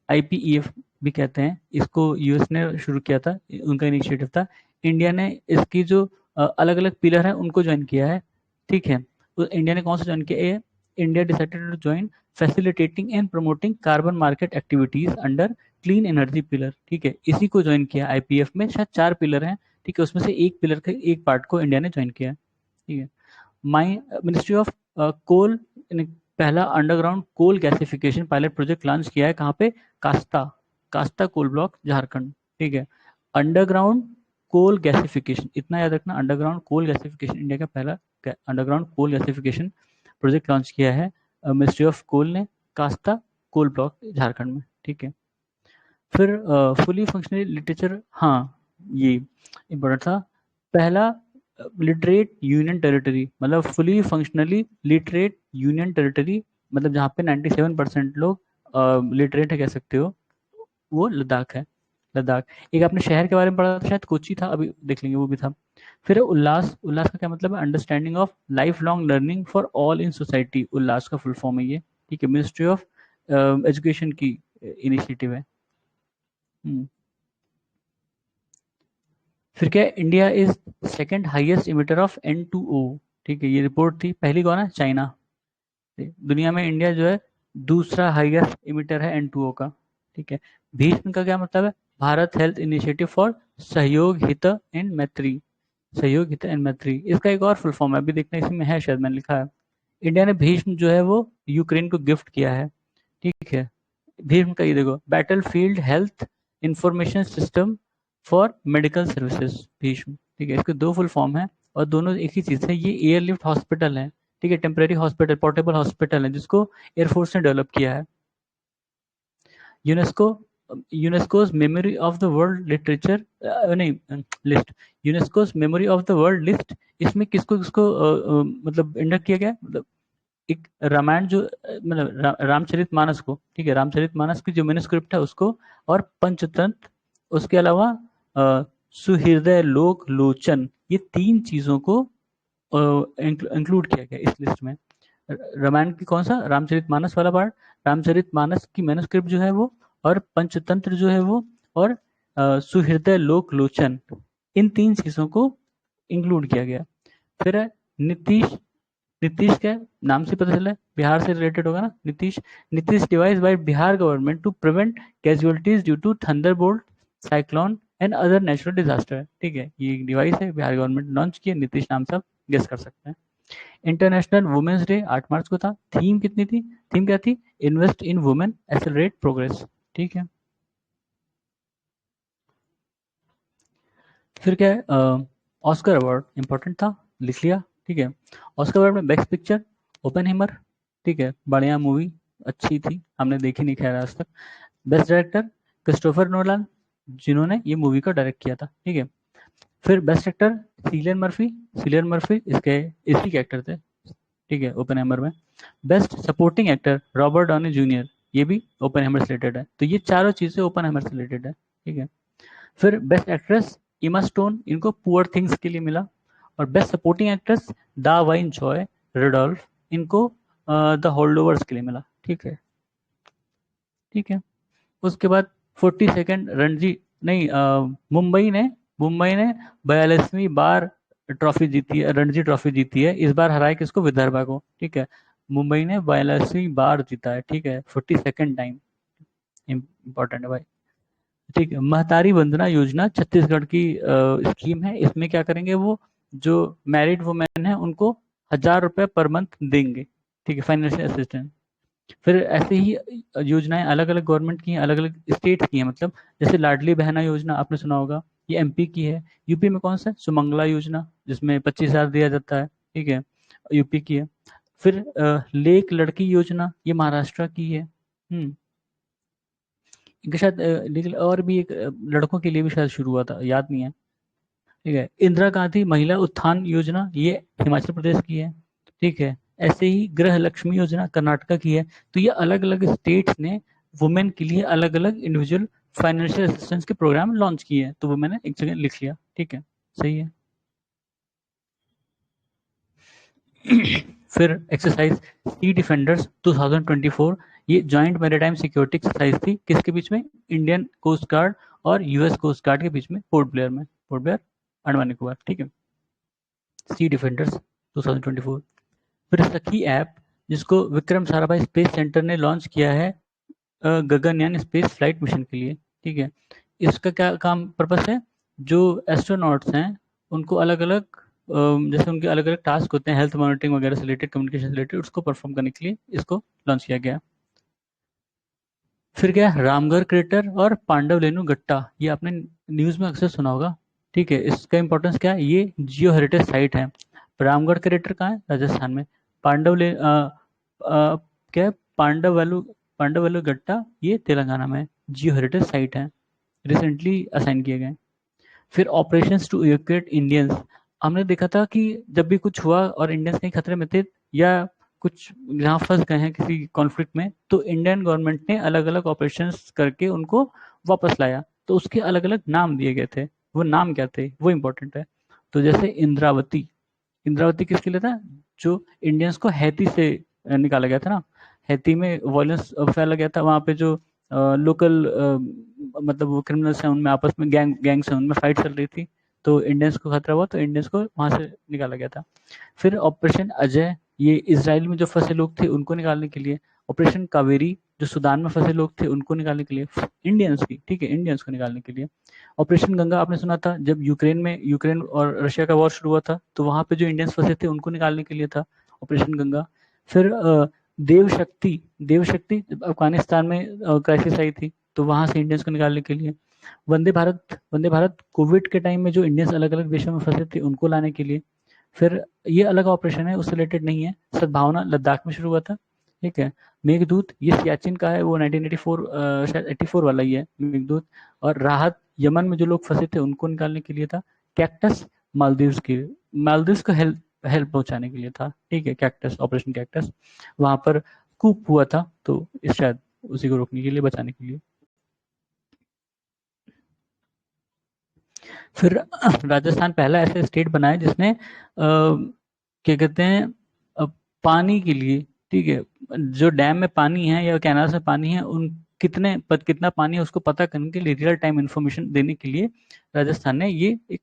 Speaker 1: IPEF भी कहते हैं, इसको यूएस ने शुरू किया था, उनका इनिशिएटिव था। इंडिया ने इसकी जो अलग अलग पिलर हैं उनको ज्वाइन किया है, ठीक है। तो इंडिया ने कौन सा ज्वाइन किया है? India decided to join facilitating and promoting carbon market activities under clean energy pillar, ठीक है, इसी को ज्वाइन किया। IPF में शायद 4 पिलर हैं, ठीक है, उसमें से एक पिलर के एक पार्ट को इंडिया ने ज्वाइन किया है, ठीक है। माई मिनिस्ट्री ऑफ कोल, पहला underground coal gasification pilot project launch किया है, कहाँ पे? कास्ता, कास्ता कोल ब्लॉक झारखंड, ठीक है। अंडरग्राउंड कोल गैसिफिकेशन, इतना याद रखना, अंडरग्राउंड कोल गैसिफिकेशन इंडिया का पहला underground coal gasification project launch किया है मिनिस्ट्री ऑफ कोल ने, कास्ता कोल ब्लॉक झारखंड में, ठीक है। फिर फुली फंक्शनली लिटरेचर, हाँ ये इम्पोर्टेंट था। पहला लिटरेट यूनियन टेरिटरी, मतलब fully functionally literate union territory, मतलब जहाँ पे 97% लोग लिटरेट है कह सकते हो, वो लद्दाख है, लद्दाख। एक आपने शहर के बारे में पढ़ा था शायद, कोची था, अभी देख लेंगे वो भी था। फिर उल्लास, उल्लास का क्या मतलब है? Understanding of lifelong learning for all in society, Ullas का फुल फॉर्म है ये, ठीक है। मिनिस्ट्री ऑफ एजुकेशन की इनिशिएटिव है। फिर क्या है? India is second highest emitter of N2O, ठीक है, ये रिपोर्ट थी। पहली कौन है? चाइना। दुनिया में इंडिया जो है दूसरा हाईएस्ट इमिटर है N2O का, ठीक है। भीष्म का क्या मतलब है? भारत हेल्थ इनिशिएटिव फॉर सहयोग हित एंड मैत्री, सहयोग हित एंड मैत्री। इसका एक और फुल फॉर्म है, अभी देखना, इसी में है शायद, मैंने लिखा है। इंडिया ने भीष्म जो है वो यूक्रेन को गिफ्ट किया है, ठीक है। भीष्म का ये देखो, battle field health information system for medical services, Bhishma, ठीक है। इसके दो फुल फॉर्म है और दोनों एक ही चीज है। ये एयरलिफ्ट हॉस्पिटल है, ठीक है, टेम्परेरी हॉस्पिटल, पोर्टेबल हॉस्पिटल है, जिसको एयरफोर्स ने डेवलप किया है। UNESCO, UNESCO's memory of the world literature, नहीं list, UNESCO's memory of the world list, इसमें किसको किसको मतलब इंडक्ट किया गया, मतलब एक रामायण जो मतलब रामचरितमानस को, ठीक है, रामचरितमानस की जो मैन्युस्क्रिप्ट है उसको, और पंचतंत्र, उसके अलावा सुहृदय लोक लोचन, ये तीन चीजों को इंक्लूड किया गया इस लिस्ट में। रामायण की कौन सा? रामचरितमानस वाला पार्ट, रामचरितमानस की मैन्युस्क्रिप्ट जो है वो, और पंचतंत्र जो है वो, और सुहृदय लोक लोचन, इन तीन चीजों को इंक्लूड किया गया। फिर है नीतीश, नीतीश क्या है? नाम से पता चला है बिहार से रिलेटेड होगा ना, Nitish. Nitish devised by Bihar government to prevent casualties due to thunderbolt, cyclone and other natural disaster, ठीक है। ये एक डिवाइस है बिहार गवर्नमेंट लॉन्च की है, नीतीश नाम से आप गेस कर सकते हैं। इंटरनेशनल वुमेन्स डे 8 मार्च को था। थीम कितनी थी? थीम क्या थी? Invest in women accelerate progress, ठीक है। फिर क्या है? ऑस्कर अवार्ड इंपॉर्टेंट था, लिख लिया, ठीक है। ऑस्कर अवार्ड में बेस्ट पिक्चर ओपेनहाइमर, ठीक है, बढ़िया मूवी, अच्छी थी, हमने देखी नहीं खैर आज तक। बेस्ट डायरेक्टर क्रिस्टोफर नोलान, जिन्होंने ये मूवी को डायरेक्ट किया था, ठीक है। फिर best actor Cillian Murphy, Cillian Murphy इसके इसी के एक्टर थे, ठीक है, ओपेनहाइमर में। Best supporting actor Robert Downey Junior, ये भी ओपेनहाइमर से रिलेटेड है, तो ये चारों चीजें ओपेनहाइमर से रिलेटेड है, ठीक है। फिर बेस्ट एक्ट्रेस इमा स्टोन, इनको पुअर थिंग्स के लिए मिला। और बेस्ट सपोर्टिंग एक्ट्रेस दा वाइन जॉय रेडोल्फ, इनको द होल्डोवर्स के लिए मिला, ठीक है, ठीक है। उसके बाद 42nd रणजी, नहीं मुंबई ने 42वीं बार ट्रॉफी जीती है, रणजी ट्रॉफी जीती है। इस बार हराए किसको? विदर्भा को, ठीक है। मुंबई ने 42वीं बार जीता है, ठीक है, 42nd टाइम, इंपॉर्टेंट है भाई, ठीक है। महतारी वंदना योजना छत्तीसगढ़ की स्कीम है। इसमें क्या करेंगे? वो जो मैरिड वुमेन है उनको 1,000 रुपये पर मंथ देंगे, ठीक है, फाइनेंशियल असिस्टेंस। फिर ऐसे ही योजनाएं अलग अलग गवर्नमेंट की हैं, अलग अलग स्टेट की हैं, मतलब जैसे लाडली बहना योजना आपने सुना होगा, ये एमपी की है। यूपी में कौन सा? सुमंगला योजना, जिसमें 25,000 दिया जाता है, ठीक है, यूपी की है। फिर लेक लड़की योजना, ये महाराष्ट्र की है। इनके शायद लेकिन और भी एक लड़कों के लिए भी शायद शुरू हुआ था, याद नहीं है, ठीक है। इंदिरा गांधी महिला उत्थान योजना, ये हिमाचल प्रदेश की है, ठीक है। ऐसे ही गृह लक्ष्मी योजना कर्नाटका की है। तो ये अलग अलग स्टेट्स ने वुमेन के लिए अलग अलग इंडिविजुअल फाइनेंशियल असिस्टेंस के प्रोग्राम लॉन्च किए हैं, तो वो मैंने एक जगह लिख लिया, ठीक है, सही है। फिर एक्सरसाइज सी डिफेंडर्स 2024, ये जॉइंट मैरीटाइम सिक्योरिटी एक्सरसाइज थी, किसके बीच में? इंडियन कोस्ट गार्ड और यूएस कोस्ट गार्ड के बीच में, पोर्ट ब्लेयर में, पोर्ट ब्लेयर अंडमान निकोबार, ठीक है। सी डिफेंडर्स 2024। फिर सखी ऐप, जिसको विक्रम साराभाई स्पेस सेंटर ने लॉन्च किया है गगनयान स्पेस फ्लाइट मिशन के लिए, ठीक है। इसका क्या काम पर्पस है? जो एस्ट्रोनॉट्स हैं उनको अलग अलग जैसे उनके अलग अलग टास्क होते हैं, हेल्थ मॉनिटरिंग वगैरह से रिलेटेड, कम्युनिकेशन से रिलेटेड, उसको परफॉर्म करने के लिए इसको लॉन्च किया गया। फिर क्या? रामगढ़ क्रेटर और पांडव लेनु गट्टा, ये आपने न्यूज़ में अक्सर सुना होगा, ठीक है। इसका इंपॉर्टेंस क्या है? ये जियो हेरिटेज साइट है। रामगढ़ क्रेटर कहाँ है? राजस्थान में। पांडव ले क्या है? पांडवलु गट्टा, ये तेलंगाना में जियो हेरिटेज साइट है, रिसेंटली असाइन किए गए। फिर ऑपरेशंस टू इवैक्यूएट इंडियंस, हमने देखा था कि जब भी कुछ हुआ और इंडियंस कहीं खतरे में थे या कुछ जहाँ फंस गए हैं किसी कॉन्फ्लिक्ट में, तो इंडियन गवर्नमेंट ने अलग अलग ऑपरेशंस करके उनको वापस लाया। तो उसके अलग अलग नाम दिए गए थे, वो नाम क्या थे वो इम्पोर्टेंट है। तो जैसे इंद्रावती, इंद्रावती किसके लिए था? जो इंडियंस को हैती से निकाला गया था ना, हैती में वॉयलेंस फैला गया था, वहाँ पे जो लोकल मतलब वो क्रिमिनल्स हैं उनमें आपस में गैंग्स हैं उनमें फाइट चल रही थी, तो इंडियंस को खतरा हुआ तो इंडियंस को वहाँ से निकाला गया था। फिर ऑपरेशन अजय, ये इसराइल में जो फंसे लोग थे उनको निकालने के लिए। ऑपरेशन कावेरी, जो सूडान में फंसे लोग थे उनको निकालने के लिए, इंडियंस की, ठीक है, इंडियंस को निकालने के लिए। ऑपरेशन गंगा आपने सुना था, जब यूक्रेन और रशिया का वॉर शुरू हुआ था, तो वहाँ पे जो इंडियंस फंसे थे उनको निकालने के लिए था ऑपरेशन गंगा। फिर देव शक्ति, देव शक्ति जब अफगानिस्तान में क्राइसिस आई थी, तो वहाँ से इंडियंस को निकालने के लिए। वंदे भारत कोविड के टाइम में जो इंडियंस अलग अलग देशों में फंसे थे उनको लाने के लिए। फिर ये अलग ऑपरेशन है, उससे रिलेटेड नहीं है। सद्भावना लद्दाख में शुरू हुआ था, ठीक है। मेघदूत ये सियाचिन का है, वो 1984 शायद 84 वाला ही है मेघदूत। और राहत यमन में जो लोग फंसे थे उनको निकालने के लिए था। कैक्टस मालदीव्स को हेल्प हेल्प पहुंचाने के लिए था, ठीक है, कैक्टस, ऑपरेशन कैक्टस। वहां पर कूप हुआ था, तो इस शायद उसी को रोकने के लिए, बचाने के लिए। फिर राजस्थान पहला ऐसा स्टेट बना है जिसने क्या कहते हैं, अ, पानी के लिए, ठीक है, जो डैम में पानी है या कैनाल्स में पानी है उन कितना पानी है उसको पता करने के लिए, रियल टाइम इंफॉर्मेशन देने के लिए राजस्थान ने ये एक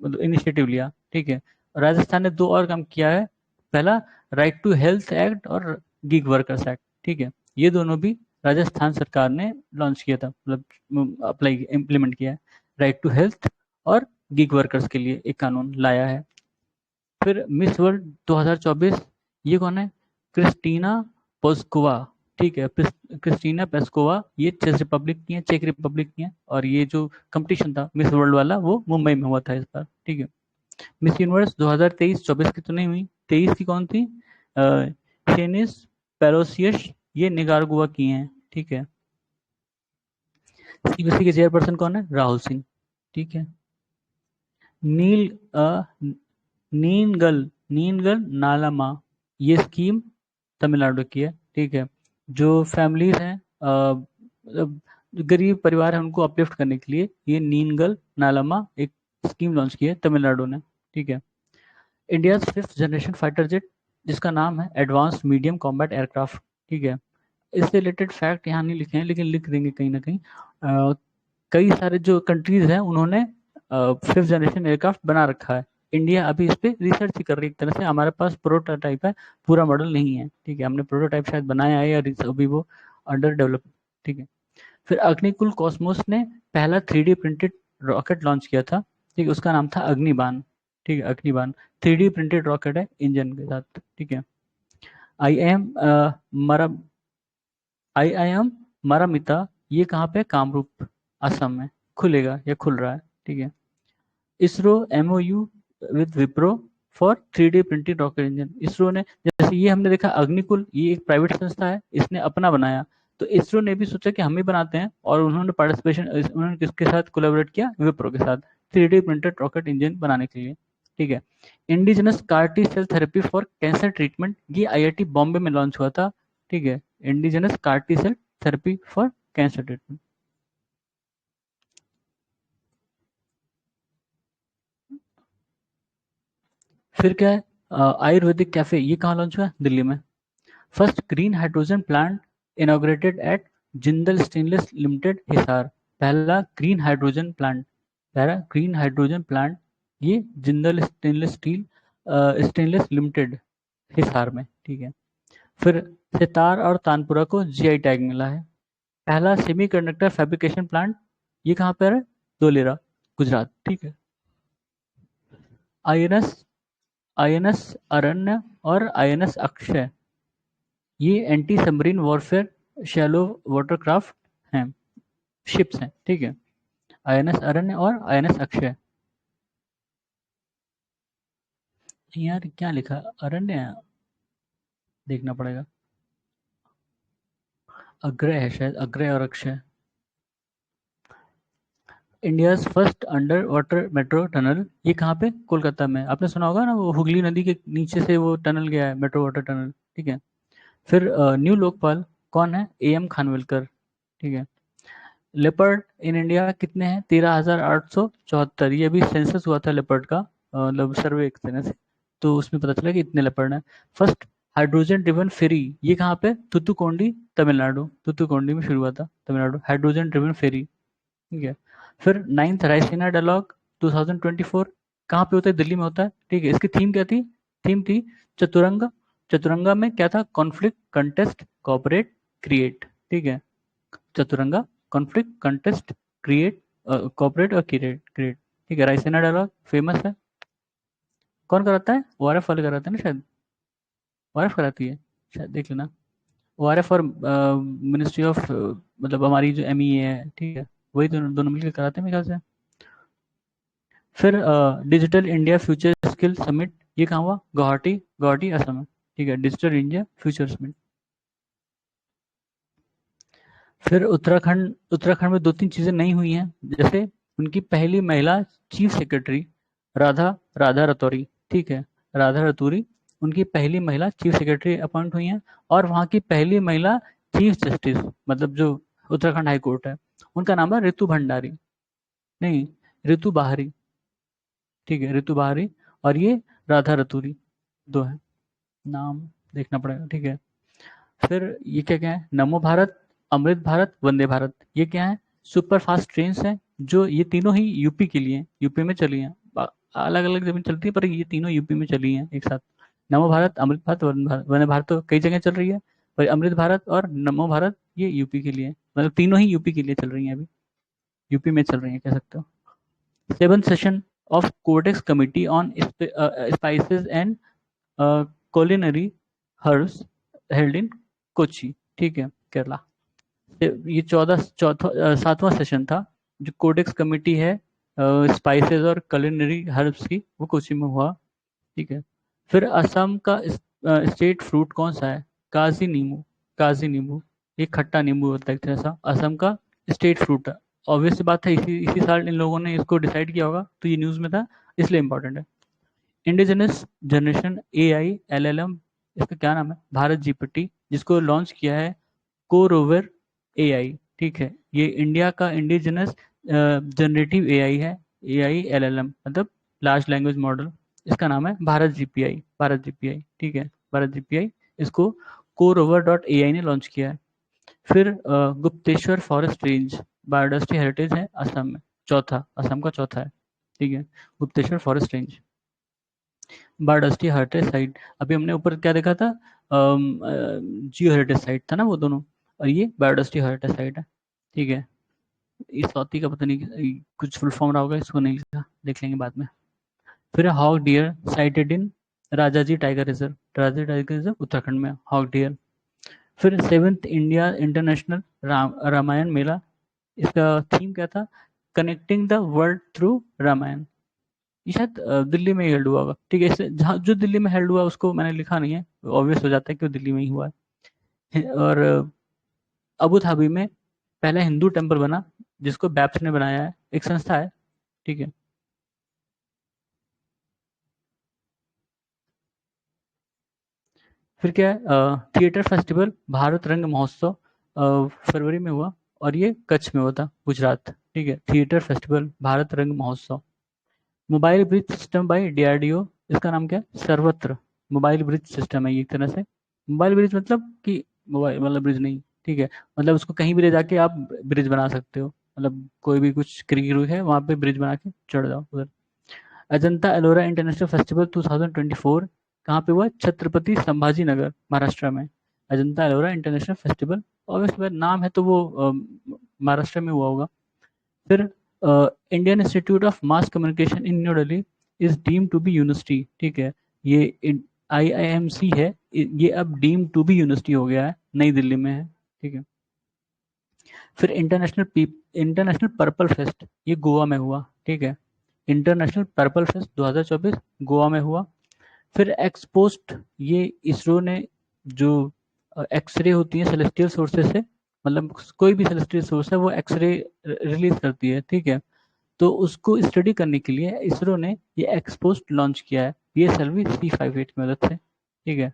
Speaker 1: मतलब इनिशिएटिव लिया, ठीक है। राजस्थान ने दो और काम किया है। पहला, राइट टू हेल्थ एक्ट और गिग वर्कर्स एक्ट, ठीक है, ये दोनों भी राजस्थान सरकार ने लॉन्च किया था, मतलब अप्लाई इम्प्लीमेंट किया है। राइट टू हेल्थ और गिग वर्कर्स के लिए एक कानून लाया है। फिर मिस वर्ल्ड 2024, ये कौन है? क्रिस्टीना पोस्कोवा, ठीक है, क्रिस्टीना पेस्कोवा, ये चेक रिपब्लिक की है। और ये जो कंपटीशन था मिस वर्ल्ड वाला वो मुंबई में हुआ था इस बार, ठीक है। मिस यूनिवर्स 2023-24 की तो नहीं हुई, 23 की कौन थी? शेनिस पेरोसियस, ये निकारागुआ की हैं, ठीक है। सीबीएसई के चेयरपर्सन कौन है? राहुल सिंह, ठीक है। नील नीनगल नीनगल नालामा, ये स्कीम तमिलनाडु की है, ठीक है। जो फैमिलीज हैं मतलब जो गरीब परिवार है उनको अपलिफ्ट करने के लिए ये नीनगल नालामा एक स्कीम लॉन्च की है तमिलनाडु ने, ठीक है। India 5th generation fighter jet, जिसका नाम है एडवांस मीडियम कॉम्बैट एयरक्राफ्ट, ठीक है। इससे रिलेटेड फैक्ट यहाँ नहीं लिखे हैं लेकिन लिख देंगे कहीं ना कहीं। कई सारे जो कंट्रीज हैं उन्होंने 5th जनरेशन एयरक्राफ्ट बना रखा है। इंडिया अभी इस पे रिसर्च ही कर रही है, एक तरह से हमारे पास प्रोटोटाइप है, पूरा मॉडल नहीं है, ठीक है। हमने प्रोटोटाइप शायद बनाया है या अभी वो अंडर डेवलप, ठीक है। फिर अग्निकुल कॉस्मोस ने पहला 3D प्रिंटेड रॉकेट लॉन्च किया था, ठीक है, उसका नाम था अग्निबाण, ठीक है, अग्निबाण। 3D प्रिंटेड रॉकेट है इंजन के साथ, ठीक है। आई एम मरा आई आई एम मरामिता, ये कहाँ पे? कामरूप, असम में खुलेगा या खुल रहा है, ठीक है। ISRO MOU with Wipro for 3D printed rocket engine. ISRO ने, जैसे ये हमने देखा अग्निकुल, ये एक प्राइवेट संस्था है, इसने अपना बनाया, तो इसरो ने भी सोचा कि हम ही बनाते हैं, और उन्होंने पार्टिसिपेशन, उन्होंने किसके साथ कोलैबोरेट किया? विप्रो के साथ, 3D प्रिंटेड रॉकेट इंजन बनाने के लिए, ठीक है। Indigenous CAR T cell therapy for cancer treatment, ये आईआईटी बॉम्बे में लॉन्च हुआ था, ठीक है। Indigenous CAR T cell therapy for cancer treatment. फिर क्या है? आयुर्वेदिक कैफे, ये कहाँ लॉन्च हुआ है? दिल्ली में। First green hydrogen plant inaugurated at Jindal Stainless Limited, Hisar. पहला ग्रीन हाइड्रोजन प्लांट, पहला ग्रीन हाइड्रोजन प्लांट, ये जिंदल स्टेनलेस लिमिटेड, हिसार में, ठीक है। फिर सितार और तानपुरा को जीआई टैग मिला है। पहला सेमीकंडक्टर फैब्रिकेशन प्लांट, ये कहाँ पर है? धोलेरा, गुजरात, ठीक है। आईएनएस आईएनएस अरण्य और आईएनएस अक्षय, ये anti submarine warfare shallow watercraft हैं, शिप्स हैं, ठीक है। आईएनएस अरण्य और आईएनएस अक्षय। यार क्या लिखा है? अरण्य है? देखना पड़ेगा। अग्रय है शायद, अग्रय और Akshay. India's first under water metro tunnel, ये कहाँ पे? कोलकाता में। आपने सुना होगा ना, वो हुगली नदी के नीचे से वो टनल गया है, मेट्रो वाटर टनल। ठीक है। फिर न्यू लोकपाल कौन है? एम खानविलकर। ठीक है। लेपर्ड इन इंडिया कितने हैं? 13,874। ये अभी सेंसस हुआ था लेपर्ड का, मतलब सर्वे एक तरह से। तो उसमें पता चला कि इतने लेपर्ड हैं। फर्स्ट हाइड्रोजन ड्रिवन फेरी, ये कहाँ पे? तुतुकोंडी, तमिलनाडु। तुतुकोंडी में शुरू हुआ था, तमिलनाडु, हाइड्रोजन ड्रिवन फेरी। ठीक है। फिर नाइन्थ राइसीना डायलॉग 2024 कहाँ पे होता है? दिल्ली में होता है। ठीक है। इसकी थीम क्या थी? थीम थी चतुरंग। चतुरंगा में क्या था? Conflict, contest, cooperate, create. ठीक है। Chaturanga, conflict, contest, create, cooperate और क्रिएट क्रिएट। ठीक है। राइसीना डायलॉग फेमस है। कौन कराता है? ओआरएफ वाले कराते हैं ना शायद। ओआरएफ कराती है शायद, देख लेना। ओआरएफ और मिनिस्ट्री ऑफ, मतलब हमारी जो एमईए है, ठीक है, वही दोनों दोनों मिलकर कराते हैं मेरे ख्याल से। फिर digital India future skill summit, ये कहाँ हुआ? गुवाहाटी, गुवाहाटी असम में। ठीक है। Digital India future summit. फिर उत्तराखंड, उत्तराखंड में दो तीन चीजें नई हुई हैं, जैसे उनकी पहली महिला चीफ सेक्रेटरी राधा, राधा रतौरी। ठीक है। राधा रतौरी, उनकी पहली महिला चीफ सेक्रेटरी अपॉइंट हुई हैं। और वहाँ की पहली महिला चीफ जस्टिस, मतलब जो उत्तराखंड हाई कोर्ट है, उनका नाम है ऋतु भंडारी। नहीं, ऋतु बाहरी। ठीक है, ऋतु बाहरी। और ये राधा रतौरी, दो है। नाम देखना पड़ेगा। ठीक है। फिर ये क्या क्या है? नमो भारत, अमृत भारत, वंदे भारत, ये क्या है? सुपर फास्ट ट्रेन हैं, जो ये तीनों ही यूपी के लिए हैं, यूपी में चली हैं। अलग अलग जगह चलती है, पर ये तीनों यूपी में चली हैं एक साथ। नमो भारत, अमृत भारत, वंदे भारत। वंदे भारत तो कई जगह चल रही है, पर अमृत भारत और नमो भारत ये यूपी के लिए है। मतलब तीनों ही यूपी के लिए चल रही हैं अभी, यूपी में चल रही हैं, कह सकते हो। Seven session of Codex committee on spices and culinary herbs held in Kochi. ठीक है, केरला। ये सातवां सेशन था, जो कोडेक्स कमेटी है स्पाइसेस और culinary हर्ब्स की, वो कोची में हुआ। ठीक है। फिर असम का स्टेट फ्रूट कौन सा है? काजी नींबू। काजी नींबू, ये खट्टा नींबू होता है एक तरह सा, असम का स्टेट फ्रूट है। ऑब्वियस सी बात है, इसी इसी साल इन लोगों ने इसको डिसाइड किया होगा, तो ये न्यूज़ में था, इसलिए इंपॉर्टेंट है। इंडिजिनस जनरेशन एआई एलएलएम, इसका क्या नाम है? भारत जीपीटी, जिसको लॉन्च किया है कोरोवर एआई। ठीक है। ये इंडिया का इंडिजिनस जनरेटिव एआई है, एआई एलएलएम मतलब लार्ज लैंग्वेज मॉडल। इसका नाम है भारत जीपीआई, भारत जीपीआई। ठीक है, भारत जीपीआई। इसको कोरोवर डॉट एआई ने लॉन्च किया है। फिर Gupteshwar forest range biodiversity heritage है असम में, चौथा, असम का चौथा है। ठीक है, Gupteshwar forest range, biodiversity heritage site. अभी हमने ऊपर क्या देखा था? जियो हेरिटेज साइट था ना वो दोनों, और ये बायोडायवर्सिटी हेरिटेज साइट है। ठीक है। इस चौथी का पता नहीं कुछ फुल फॉर्म रहा होगा, इसको नहीं लिखा, देख लेंगे बाद में। फिर hog deer sighted in Rajaji tiger reserve, Rajaji tiger reserve Uttarakhand में, हॉक डियर। फिर seventh India international Ramayan Mela, इसका थीम क्या था? Connecting the world through Ramayan. ये शायद दिल्ली में ही हेल्ड हुआ होगा। ठीक है, इससे जहाँ जो दिल्ली में हेल्ड हुआ उसको मैंने लिखा नहीं है, ऑब्वियस हो जाता है कि वो दिल्ली में ही हुआ है। और अबू धाबी में पहला हिंदू टेम्पल बना, जिसको बैप्स ने बनाया है, एक संस्था है। ठीक है। फिर क्या है? थिएटर फेस्टिवल भारत रंग महोत्सव फरवरी में हुआ, और ये कच्छ में हुआ था, गुजरात। ठीक है, थिएटर फेस्टिवल भारत रंग महोत्सव। Mobile bridge system by DRDO, इसका नाम क्या है? सर्वत्र मोबाइल ब्रिज सिस्टम है ये, एक तरह से। मोबाइल ब्रिज मतलब कि मोबाइल मतलब ब्रिज नहीं। ठीक है, मतलब उसको कहीं भी ले जाके आप ब्रिज बना सकते हो, मतलब कोई भी कुछ क्रीक है वहां पे ब्रिज बना के चढ़ जाओ उधर। अजंता एलोरा इंटरनेशनल फेस्टिवल 2024 कहाँ पे हुआ? छत्रपति संभाजी नगर, महाराष्ट्र में। Ajanta Ellora international festival, obviously नाम है तो वो महाराष्ट्र में हुआ होगा। फिर Indian Institute of Mass Communication in New Delhi is deemed to be university. ठीक है, ये आईआईएमसी है, ये अब डीम टू बी यूनिवर्सिटी हो गया है, नई दिल्ली में है। ठीक है। फिर इंटरनेशनल पर्पल फेस्ट, ये गोवा में हुआ। ठीक है, इंटरनेशनल पर्पल फेस्ट 2024 गोवा में हुआ। फिर एक्सपोस्ट, ये इसरो ने जो एक्सरे होती है सेलेस्टियल सोर्सेज से, मतलब कोई भी सेलेस्टियल सोर्स है वो एक्सरे रिलीज करती है, ठीक है। तो उसको स्टडी करने के लिए इसरो ने ये एक्सपोस्ट लॉन्च किया है PSLV C58 की मदद से, ठीक है।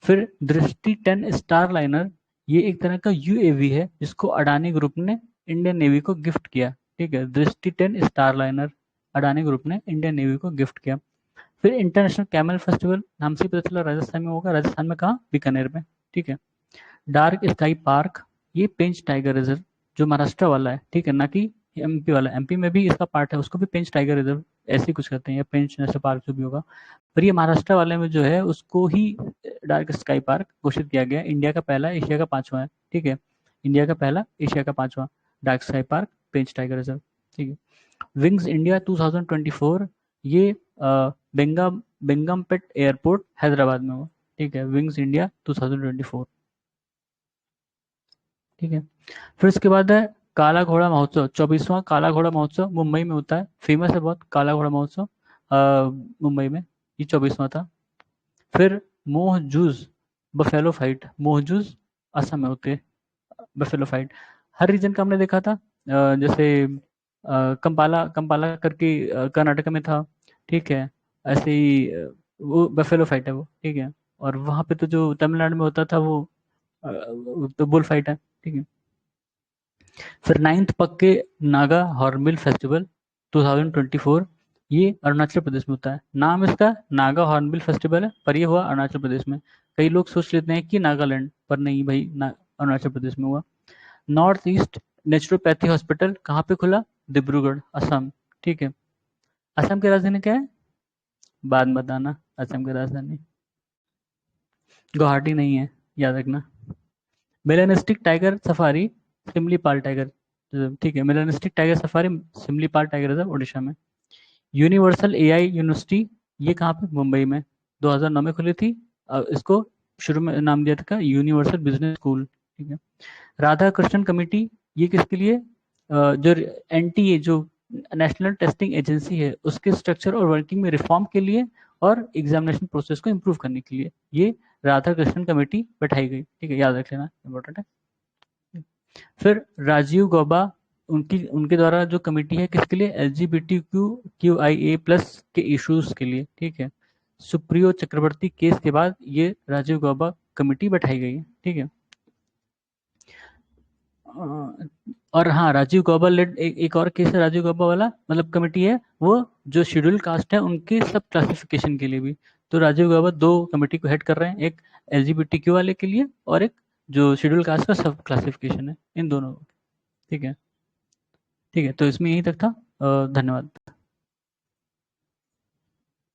Speaker 1: फिर दृष्टि 10 स्टार लाइनर, ये एक तरह का UAV है जिसको अडानी ग्रुप ने इंडियन नेवी को गिफ्ट किया, ठीक है। दृष्टि 10 स्टार लाइनर अडानी ग्रुप ने इंडियन नेवी को गिफ्ट किया। फिर इंटरनेशनल कैमल फेस्टिवल, नाम से ही पता चला राजस्थान में होगा, राजस्थान में कहाँ, बीकानेर में, ठीक है। डार्क स्काई पार्क, ये पेंच टाइगर रिजर्व जो महाराष्ट्र वाला है, ठीक है, ना कि MP वाला। MP में भी इसका पार्ट है, उसको भी पेंच टाइगर रिजर्व ऐसे ही कुछ कहते हैं, या पेंच नेशनल पार्क जो भी होगा। पर ये महाराष्ट्र वाले में जो है उसको ही डार्क स्काई पार्क घोषित किया गया। इंडिया का पहला, एशिया का पांचवा है, ठीक है। इंडिया का पहला, एशिया का पांचवा डार्क स्काई पार्क पेंच टाइगर रिजर्व, ठीक है। विंग्स इंडिया 2024, ये बेंगम बेंगमपेट एयरपोर्ट हैदराबाद में हुआ, ठीक है। विंग्स इंडिया 2024, ठीक है। फिर उसके बाद है काला घोड़ा महोत्सव, 24वां काला घोड़ा महोत्सव मुंबई में होता है, फेमस है बहुत काला घोड़ा महोत्सव मुंबई में, ये 24वां था। फिर मोह जूज बफेलो फाइट, मोह जूज असम में होते हैं, बफेलो फाइट हर रीजन का हमने देखा था। जैसे कंपाला कंपाला करके कर्नाटक में था, ठीक है। ऐसे ही वो बफेलो फाइट है वो, ठीक है। और वहां पे तो जो तमिलनाडु में होता था वो तो बुल फाइट है, ठीक है। फिर 9th पक्के नागा हॉर्नबिल फेस्टिवल 2024, ये अरुणाचल प्रदेश में होता है। नाम इसका नागा हॉर्नबिल फेस्टिवल है, पर ये हुआ अरुणाचल प्रदेश में। कई लोग सोच लेते हैं कि नागालैंड, पर नहीं भाई, अरुणाचल प्रदेश में हुआ। नॉर्थ ईस्ट नेचुरोपैथी हॉस्पिटल कहाँ पे खुला, डिब्रूगढ़, असम, ठीक है। असम की राजधानी क्या है, बाद में बताना। असम की राजधानी गुवाहाटी नहीं है, याद रखना। Melanistic tiger safari Similipal tiger reserve, ठीक है। Melanistic tiger safari Similipal tiger reserve Orissa में। यूनिवर्सल AI यूनिवर्सिटी, ये कहाँ पे, मुंबई में, 2009 में खुली थी। इसको शुरू में नाम दिया था यूनिवर्सल बिजनेस स्कूल, ठीक है। राधा कृष्णन कमेटी, ये किसके लिए, जो NTA जो नेशनल टेस्टिंग एजेंसी है उसके स्ट्रक्चर और वर्किंग में रिफॉर्म के लिए और एग्जामिनेशन प्रोसेस को इम्प्रूव करने के लिए ये राधा कृष्णन कमेटी बैठाई गई, ठीक है, याद रख लेना, इंपॉर्टेंट है। फिर राजीव गौबा, उनकी उनके द्वारा जो कमेटी है किसके लिए, LGBTQIA+ के इश्यूज के लिए, ठीक है। सुप्रियो चक्रवर्ती केस के बाद ये राजीव गौबा कमेटी बैठाई गई है, ठीक है। और हाँ, राजीव गौबा लेड एक और केस है, राजीव गौबा वाला मतलब कमेटी है वो, जो शेड्यूल कास्ट है उनके सब क्लासिफिकेशन के लिए भी। तो राजीव गौबा दो कमेटी को हेड कर रहे हैं, एक LGBTQ वाले के लिए और एक जो शेड्यूल कास्ट का सब क्लासिफिकेशन है, इन दोनों, ठीक है। ठीक है, तो इसमें यही तक था। धन्यवाद।